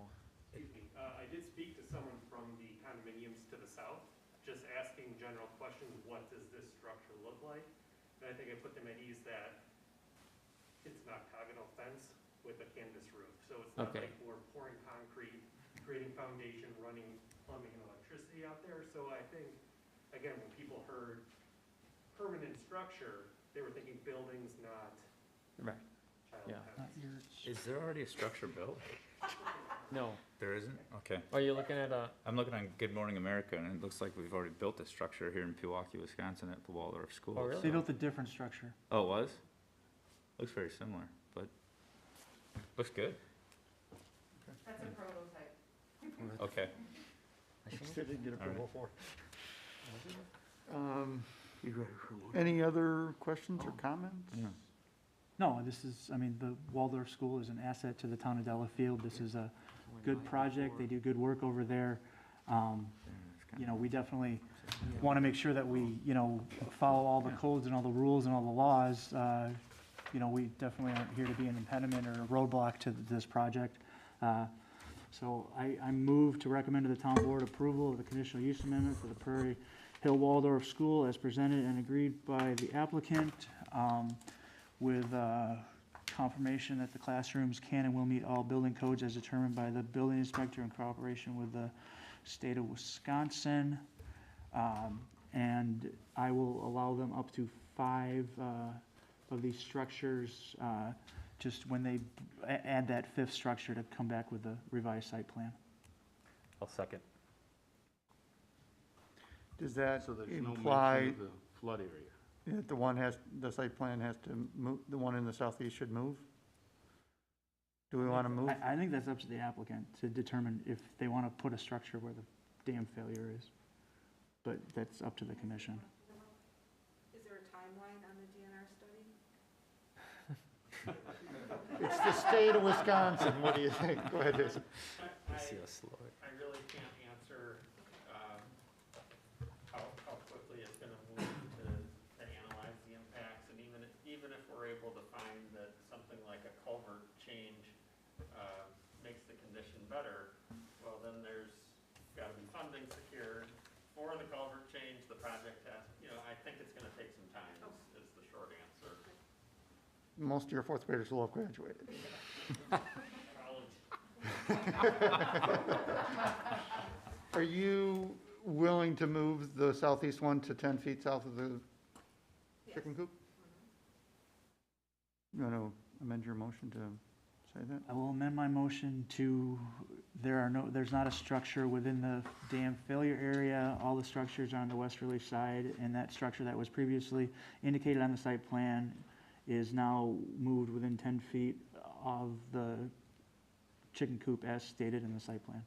Excuse me, I did speak to someone from the condominiums to the south, just asking general questions, what does this structure look like? And I think I put them at ease that it's an octagonal fence with a canvas roof. So it's not Okay. like we're pouring concrete, creating foundation, running plumbing and electricity out there. So I think, again, when people heard permanent structure, they were thinking buildings, not Right. child Yeah. housing. Is there already a structure built? No. There isn't? Okay. Are you looking at a, I'm looking on Good Morning America, and it looks like we've already built a structure here in Pewaukee, Wisconsin at the Waldorf School. Oh, really? They built a different structure. Oh, it was? Looks very similar, but looks good. That's a prototype. Okay. Didn't get approval for. Any other questions or comments? No. No, this is, I mean, the Waldorf School is an asset to the town of Delafield. This is a good project. They do good work over there. We definitely want to make sure that we, follow all the codes and all the rules and all the laws. We definitely aren't here to be an impediment or a roadblock to this project. So I move to recommend to the town board approval of the conditional use amendment for the Prairie Hill Waldorf School as presented and agreed by the applicant, with confirmation that the classrooms can and will meet all building codes as determined by the building inspector in cooperation with the state of Wisconsin. And I will allow them up to 5 of these structures, just when they add that 5th structure to come back with the revised site plan. I'll second. Does that So there's no imply mention of the flood area. that the site plan has to move, the one in the southeast should move? Do we want to move? I think that's up to the applicant to determine if they want to put a structure where the dam failure is. But that's up to the commission. Is there a timeline on the DNR study? It's the state of Wisconsin, what do you think? Go ahead, Jason. I really can't answer how quickly it's gonna move to analyze the impacts, and even if we're able to find that something like a culvert change makes the condition better, well, then there's gotta be funding secured for the culvert change, the project has, I think it's gonna take some time, is the short answer. Most of your fourth graders will have graduated. Are you willing to move the southeast one to 10 feet south of the chicken coop? You want to amend your motion to say that? I will amend my motion to, there's not a structure within the dam failure area. All the structures are on the westerly side, and that structure that was previously indicated on the site plan is now moved within 10 feet of the chicken coop as stated in the site plan.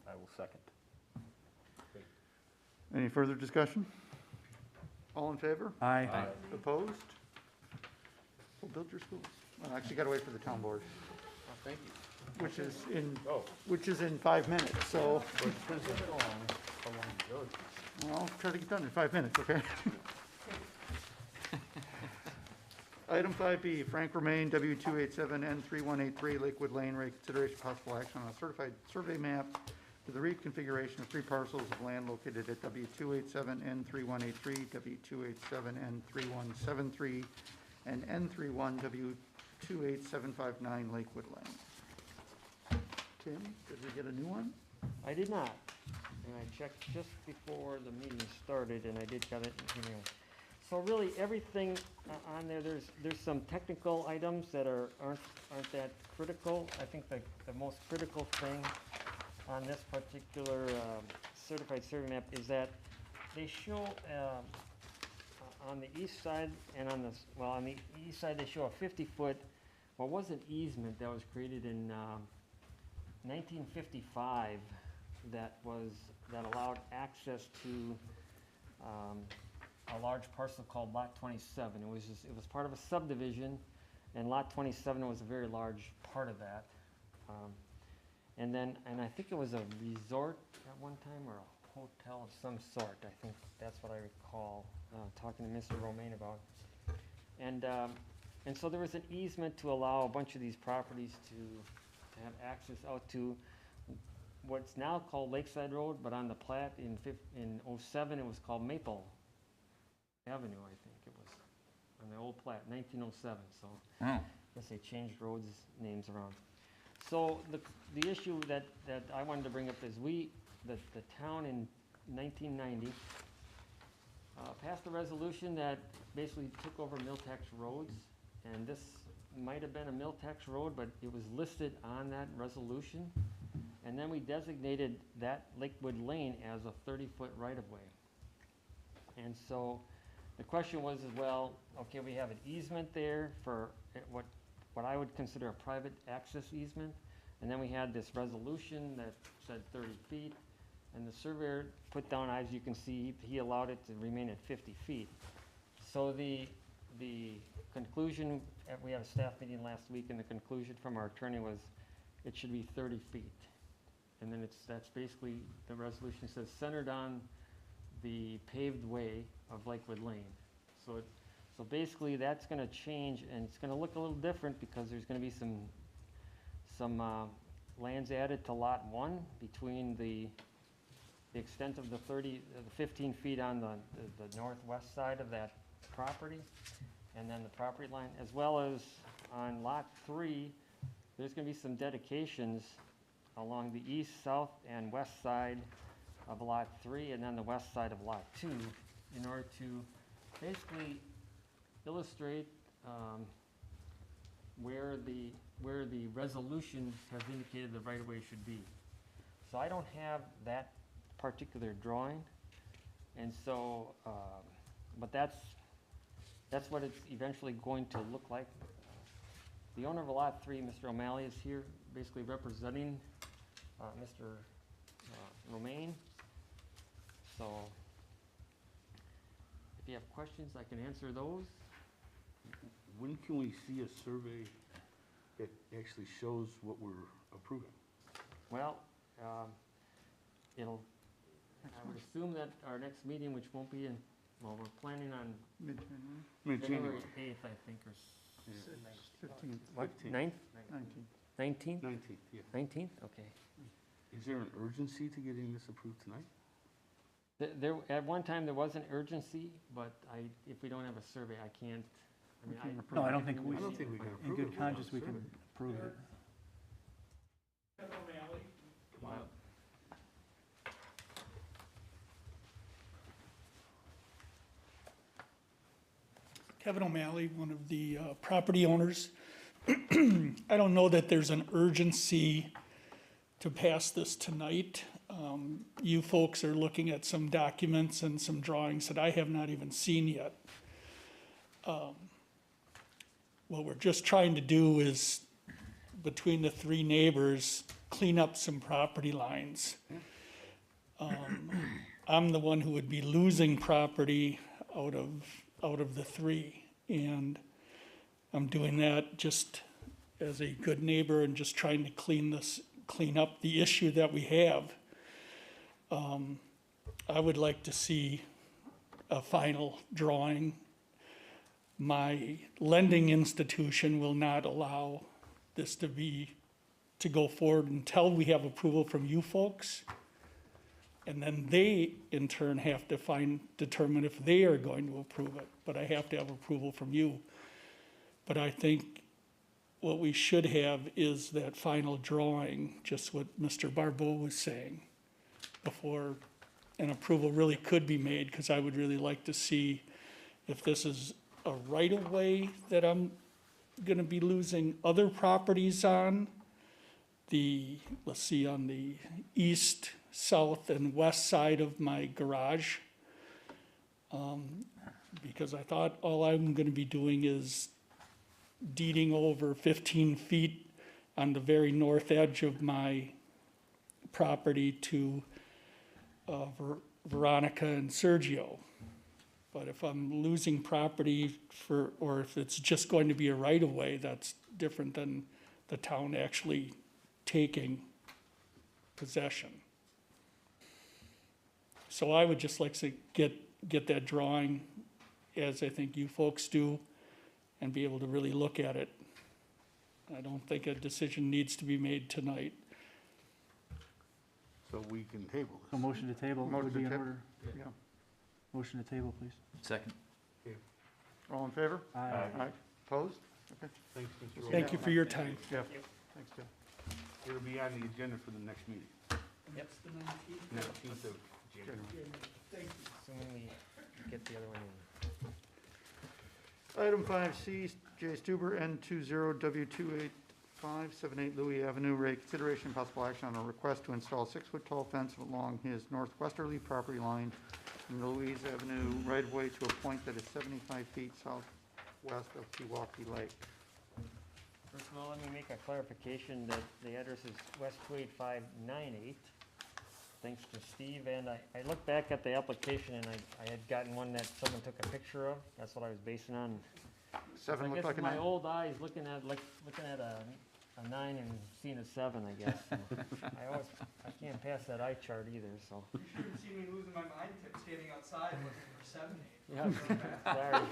I will second. Any further discussion? All in favor? Aye. Opposed? Well, build your schools. Well, actually, got to wait for the town board, Thank you. which is in 5 minutes, so, But it depends on how long it goes. well, I'll try to get done in 5 minutes, okay? Item 5B, Frank Romaine, W287N3183, Lakewood Lane, reconsideration possible action on a certified survey map for the reconfiguration of 3 parcels of land located at W287N3183, W287N3173, and N31 W28759 Lakewood Lane. Tim, did we get a new one? I did not, and I checked just before the meeting started, and I did get it, So really, everything on there, there's some technical items that aren't that critical. I think the most critical thing on this particular certified survey map is that they show on the east side and on the east side, they show a 50-foot, what was an easement that was created in 1955 that allowed access to a large parcel called Lot 27. It was part of a subdivision, and Lot 27 was a very large part of that. And I think it was a resort at one time, or a hotel of some sort. I think that's what I recall talking to Mr. Romaine about. And so there was an easement to allow a bunch of these properties to have access out to what's now called Lakeside Road, but on the plat in '07, it was called Maple Avenue, I think it was, on the old plat, 1907, so I guess they changed roads names around. So the issue that I wanted to bring up is the town in 1990 passed a resolution that basically took over Milltax roads, and this might have been a Milltax road, but it was listed on that resolution, and then we designated that Lakewood Lane as a 30-foot right-of-way. And so the question was, well, okay, we have an easement there for what I would consider a private access easement, and then we had this resolution that said 30 feet, and the surveyor put down, as you can see, he allowed it to remain at 50 feet. So the conclusion, we had a staff meeting last week, and the conclusion from our attorney was it should be 30 feet. And then that's basically, the resolution says centered on the paved way of Lakewood Lane. So basically that's gonna change, and it's gonna look a little different because there's gonna be some lands added to Lot 1 between the extent of the 15 feet on the northwest side of that property, and then the property line, as well as on Lot 3, there's gonna be some dedications along the east, south, and west side of Lot 3, and then the west side of Lot 2, in order to basically illustrate where the resolution has indicated the right-of-way should be. So I don't have that particular drawing, and so, but that's what it's eventually going to look like. The owner of Lot 3, Mr. O'Malley, is here basically representing Mr. Romaine. So if you have questions, I can answer those. When can we see a survey that actually shows what we're approving? Well, I would assume that our next meeting, which won't be we're planning on Mid-January? January 8th, I think, or 15th. what, 15th. 9th? 19th. 19th? 19th, yeah. 19th, okay. Is there an urgency to getting this approved tonight? There, at one time, there was an urgency, but if we don't have a survey, I can't, I mean, No, I don't think we, I don't think we can in approve it good without a conscience, we can survey. approve it. Kevin O'Malley, one of the property owners. I don't know that there's an urgency to pass this tonight. You folks are looking at some documents and some drawings that I have not even seen yet. What we're just trying to do is, between the three neighbors, clean up some property lines. I'm the one who would be losing property out of the three, and I'm doing that just as a good neighbor and just trying to clean up the issue that we have. I would like to see a final drawing. My lending institution will not allow this to go forward until we have approval from you folks. And then they, in turn, have to determine if they are going to approve it. But I have to have approval from you. But I think what we should have is that final drawing, just what Mr. Barbeau was saying, before an approval really could be made, because I would really like to see if this is a right-of-way that I'm gonna be losing other properties on. Let's see, on the east, south, and west side of my garage. Because I thought all I'm gonna be doing is deeding over 15 feet on the very north edge of my property to Veronica and Sergio. But if I'm losing property or if it's just going to be a right-of-way, that's different than the town actually taking possession. So I would just like to get that drawing, as I think you folks do, and be able to really look at it. I don't think a decision needs to be made tonight. So we can table So this. motion to table Motion would be to in table. order. Yeah. Motion to table, please. Second. All in favor? Aye. Aye. Opposed? Okay. Thanks, Mr. Thank you for your time. Jeff. Thanks, Jeff. It'll be on the agenda for the next meeting, Yep. 19th of January. So when we get the other one in. Item 5C, J. Stuber, N20W28578 Louis Avenue, Ray, consideration and possible action on a request to install 6-foot tall fence along his northwesterly property line from the Louise Avenue right-of-way to a point that is 75 feet southwest of Pewaukee Lake. First of all, let me make a clarification that the address is West 28598. Thanks to Steve, and I looked back at the application and I had gotten one that someone took a picture of. That's what I was basing on. Seven I looked guess like a my 9. old eyes looking at a 9 and seeing a 7, I guess. I can't pass that eye chart either, so. You should have seen me losing my mind standing outside looking for 7, 8. Yeah, sorry.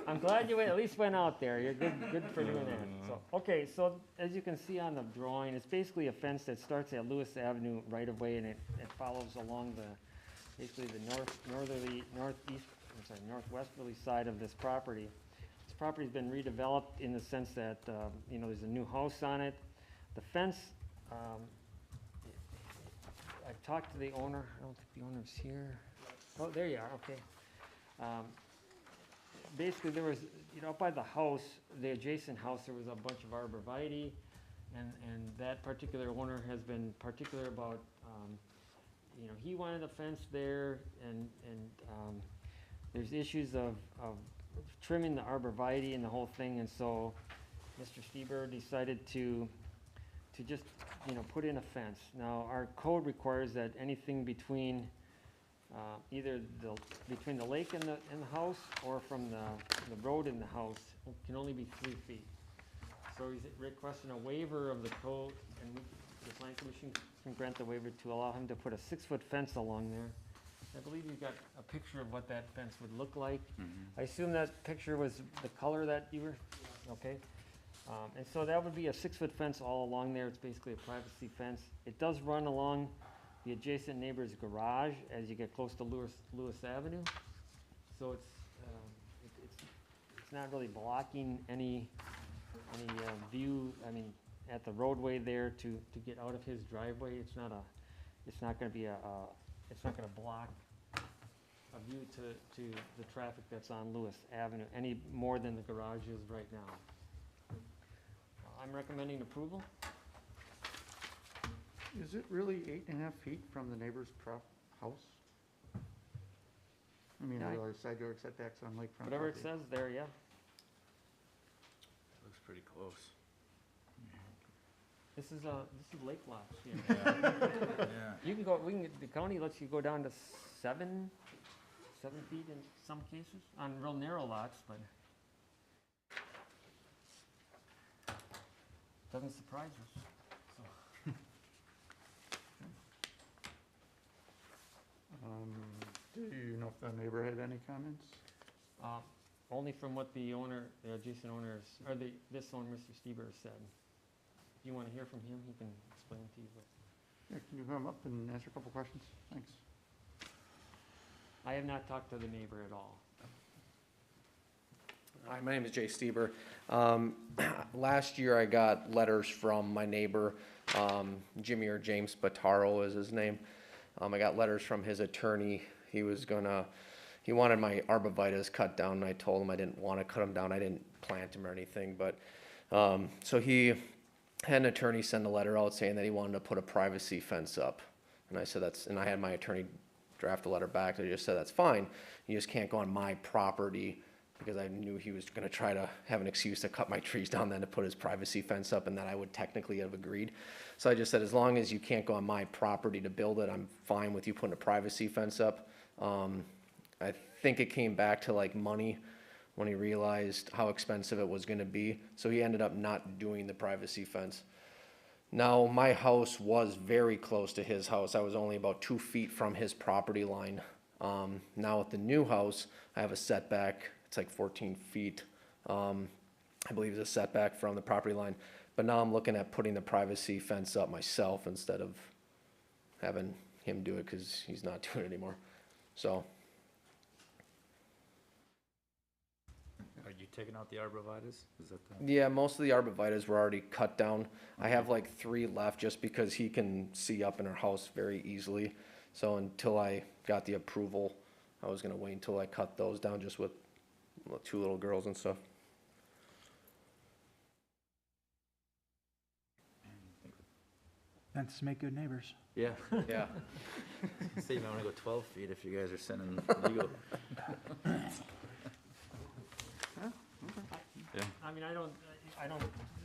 I'm glad you at least went out there. You're good for doing that. So, okay, so as you can see on the drawing, it's basically a fence that starts at Lewis Avenue right of way, and it follows along basically the northwesterly side of this property. This property's been redeveloped in the sense that, there's a new house on it. The fence, I've talked to the owner. I don't think the owner's here. Oh, there you are, okay. Basically, there was, up by the house, the adjacent house, there was a bunch of arborvitae, and that particular owner has been particular about, he wanted a fence there, and there's issues of trimming the arborvitae and the whole thing, and so Mr. Stieber decided to just, put in a fence. Now, our code requires that anything between either between the lake and the house or from the road in the house can only be 3 feet. So he's requesting a waiver of the code, and the Plan Commission can grant the waiver to allow him to put a 6-foot fence along there. I believe you've got a picture of what that fence would look like. I assume that picture was the color that you were, okay? And so that would be a 6-foot fence all along there. It's basically a privacy fence. It does run along the adjacent neighbor's garage as you get close to Lewis Avenue. So it's not really blocking any view, at the roadway there to get out of his driveway. It's not gonna block a view to the traffic that's on Lewis Avenue, any more than the garage is right now. I'm recommending approval. Is it really 8.5 feet from the neighbor's house? I mean, I Yeah, realize side yard setbacks on lakefront Whatever it property. says there, yeah. Looks pretty close. This is lake lots here. Yeah. You can go, the county lets you go down to 7 feet in some cases, on real narrow lots, but doesn't surprise us, so. Do you know if the neighbor had any comments? Only from what the owner, the adjacent owners, or this owner, Mr. Stieber, said. If you want to hear from him, he can explain to you what. Yeah, can you come up and answer a couple questions? Thanks. I have not talked to the neighbor at all. Hi, my name is Jay Stieber. Last year I got letters from my neighbor, Jimmy or James Bataro is his name. I got letters from his attorney. He wanted my arborvitaes cut down, and I told him I didn't want to cut them down. I didn't plant them or anything, but, so he had an attorney send a letter out saying that he wanted to put a privacy fence up. And I said and I had my attorney draft a letter back. I just said, that's fine. You just can't go on my property, because I knew he was gonna try to have an excuse to cut my trees down then to put his privacy fence up, and that I would technically have agreed. So I just said, as long as you can't go on my property to build it, I'm fine with you putting a privacy fence up. I think it came back to like money when he realized how expensive it was gonna be. So he ended up not doing the privacy fence. Now, my house was very close to his house. I was only about 2 feet from his property line. Now with the new house, I have a setback. It's like 14 feet. I believe it's a setback from the property line. But now I'm looking at putting the privacy fence up myself instead of having him do it, because he's not doing it anymore. So, Are you taking out the arborvitaes? Is that the? yeah, most of the arborvitaes were already cut down. I have like 3 left just because he can see up in our house very easily. So until I got the approval, I was gonna wait until I cut those down just with 2 little girls and stuff. Fences make good neighbors. Yeah. Yeah. Say you might wanna go 12 feet if you guys are sending legal. Yeah. I mean, I don't,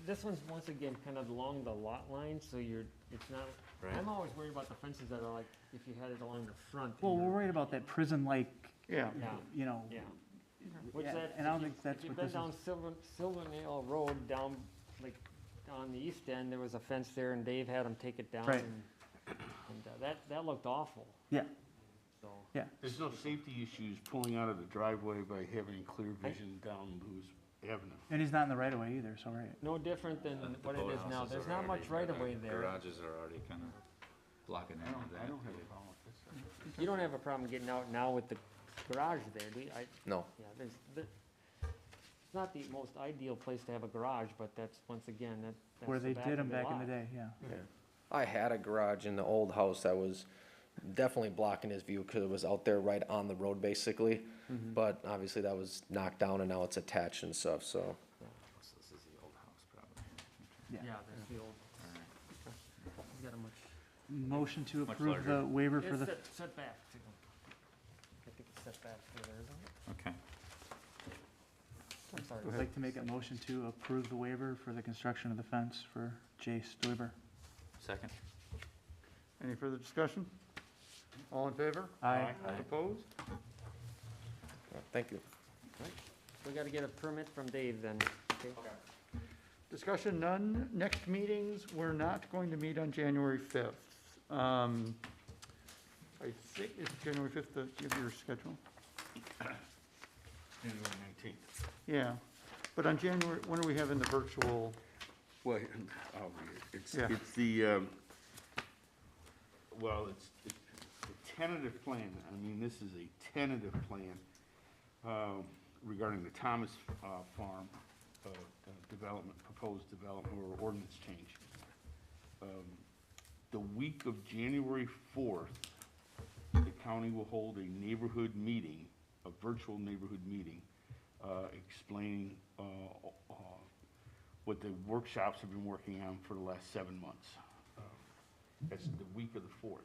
this one's once again kind of along the lot line, so it's not, Right. I'm always worried about the fences that are like, if you had it along the front. Well, and we're worried about that prison-like, Yeah. Yeah, you know, yeah. Which Yeah, that, and I don't if you- think that's if you've what been this down Silvernail Road, down, like, on the east end, there was a fence there, and Dave had him take it down. Right. And that looked awful, yeah, so. yeah. There's no safety issues pulling out of the driveway by having clear vision down Lewis Avenue. And he's not in the right of way either, so right. No different than And the what it is now. boathouses There's are not much already- right of way the there. Garages are already kind of blocking I in don't, on that. I don't have a problem with this. You don't have a problem getting out now with the garage there, do you? No. Yeah, it's not the most ideal place to have a garage, but that's, once again, that's Where the they back did of them the back in the lot. day, yeah. Yeah. I had a garage in the old house that was definitely blocking his view because it was out there right on the road basically. But obviously that was knocked down and now it's attached and stuff, so. So this is the old house probably. Yeah, that's the old. You got a much. Motion to Much approve the larger. waiver for the, It's set back too. I think it's set back further, isn't it? Okay. I'm sorry. I'd like to make a motion to approve the waiver for the construction of the fence for Jay Stoiber. Second. Any further discussion? All in favor? Aye. Opposed? Thank you. We gotta get a permit from Dave then, okay? Discussion none. Next meetings, we're not going to meet on January 5th. I think it's January 5th, give your schedule. January 19th. Yeah, but on January, when are we having the virtual? Well, I'll read it. Yeah. It's the, well, it's the tentative plan. I mean, this is a tentative plan regarding the Thomas Farm development, proposed development or ordinance change. The week of January 4th the county will hold a neighborhood meeting, a virtual neighborhood meeting, explaining what the workshops have been working on for the last 7 months. That's the week of the 4th.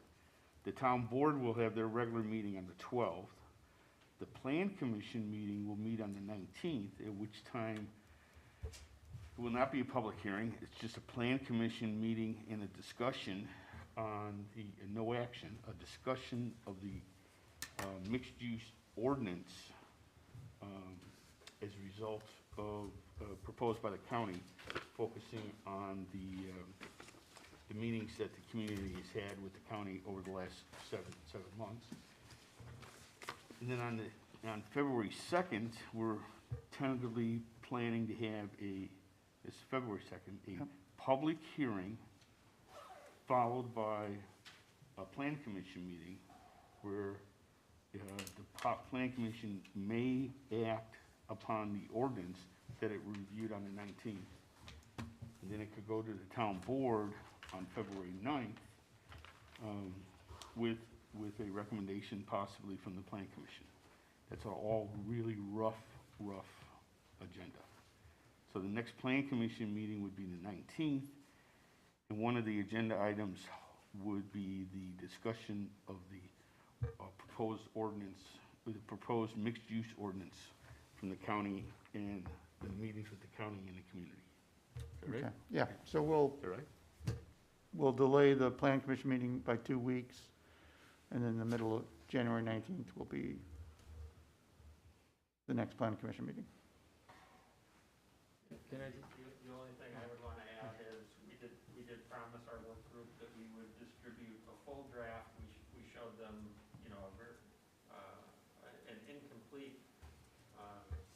The town board will have their regular meeting on the 12th. The plan commission meeting will meet on the 19th, at which time it will not be a public hearing. It's just a plan commission meeting and a discussion on the, no action, a discussion of the mixed-use ordinance as a result of, proposed by the county, focusing on the meetings that the community has had with the county over the last seven months. And then on February 2nd, we're tentatively planning to have this February 2nd, a public hearing followed by a plan commission meeting where the plan commission may act upon the ordinance that it reviewed on the 19th. And then it could go to the town board on February 9th with a recommendation possibly from the plan commission. That's all really rough agenda. So the next plan commission meeting would be the 19th, and one of the agenda items would be the discussion of the proposed ordinance, the proposed mixed-use ordinance from the county and the meetings with the county and the community. Is that right? Okay. Yeah, so we'll, Is that right? we'll delay the plan commission meeting by 2 weeks, and then the middle of January 19th will be the next plan commission meeting. Can I, The only thing I would want to add is, we did promise our work group that we would distribute a full draft. We showed them, you know, an incomplete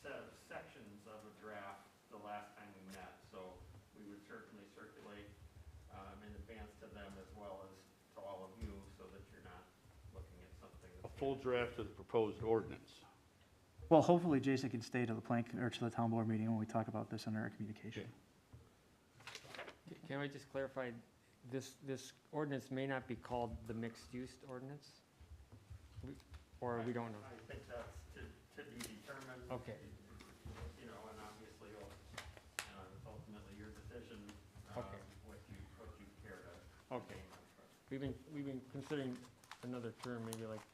set of sections of a draft the last time we met. So we would certainly circulate in advance to them as well as to all of you, so that you're not looking at something. A full draft of the proposed ordinance. Well, hopefully Jason can stay to the or to the town board meeting when we talk about this under our communication. can I just clarify, this ordinance may not be called the mixed-use ordinance? Or we don't know? I think that's to be determined. Okay. You know, and obviously, it's ultimately your decision, Okay. what you care to. Okay. We've been considering another term, maybe like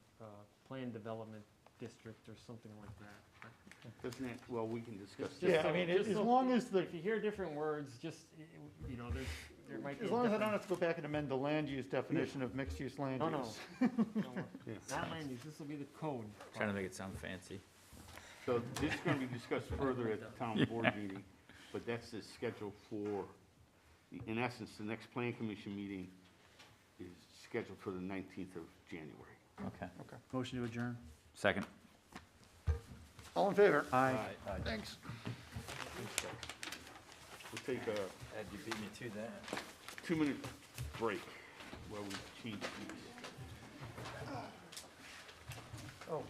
plan development district or something like that. Doesn't it, well, we can discuss Just that. Yeah, so- I mean, just as so- long as the, If you hear different words, just, you know, there might be. as a long as I don't different- have to go back and amend the land use definition of mixed-use land use. No, no. Yeah. Not land use, this will be the code. Trying to make it sound fancy. So this is gonna be discussed further at the town board meeting, but that's the schedule for, in essence, the next plan commission meeting is scheduled for the 19th of January. Okay. Motion to adjourn. Second. All in favor? Aye. Thanks. We'll take a Ed, you beat me to that. 2-minute break while we change these. Oh.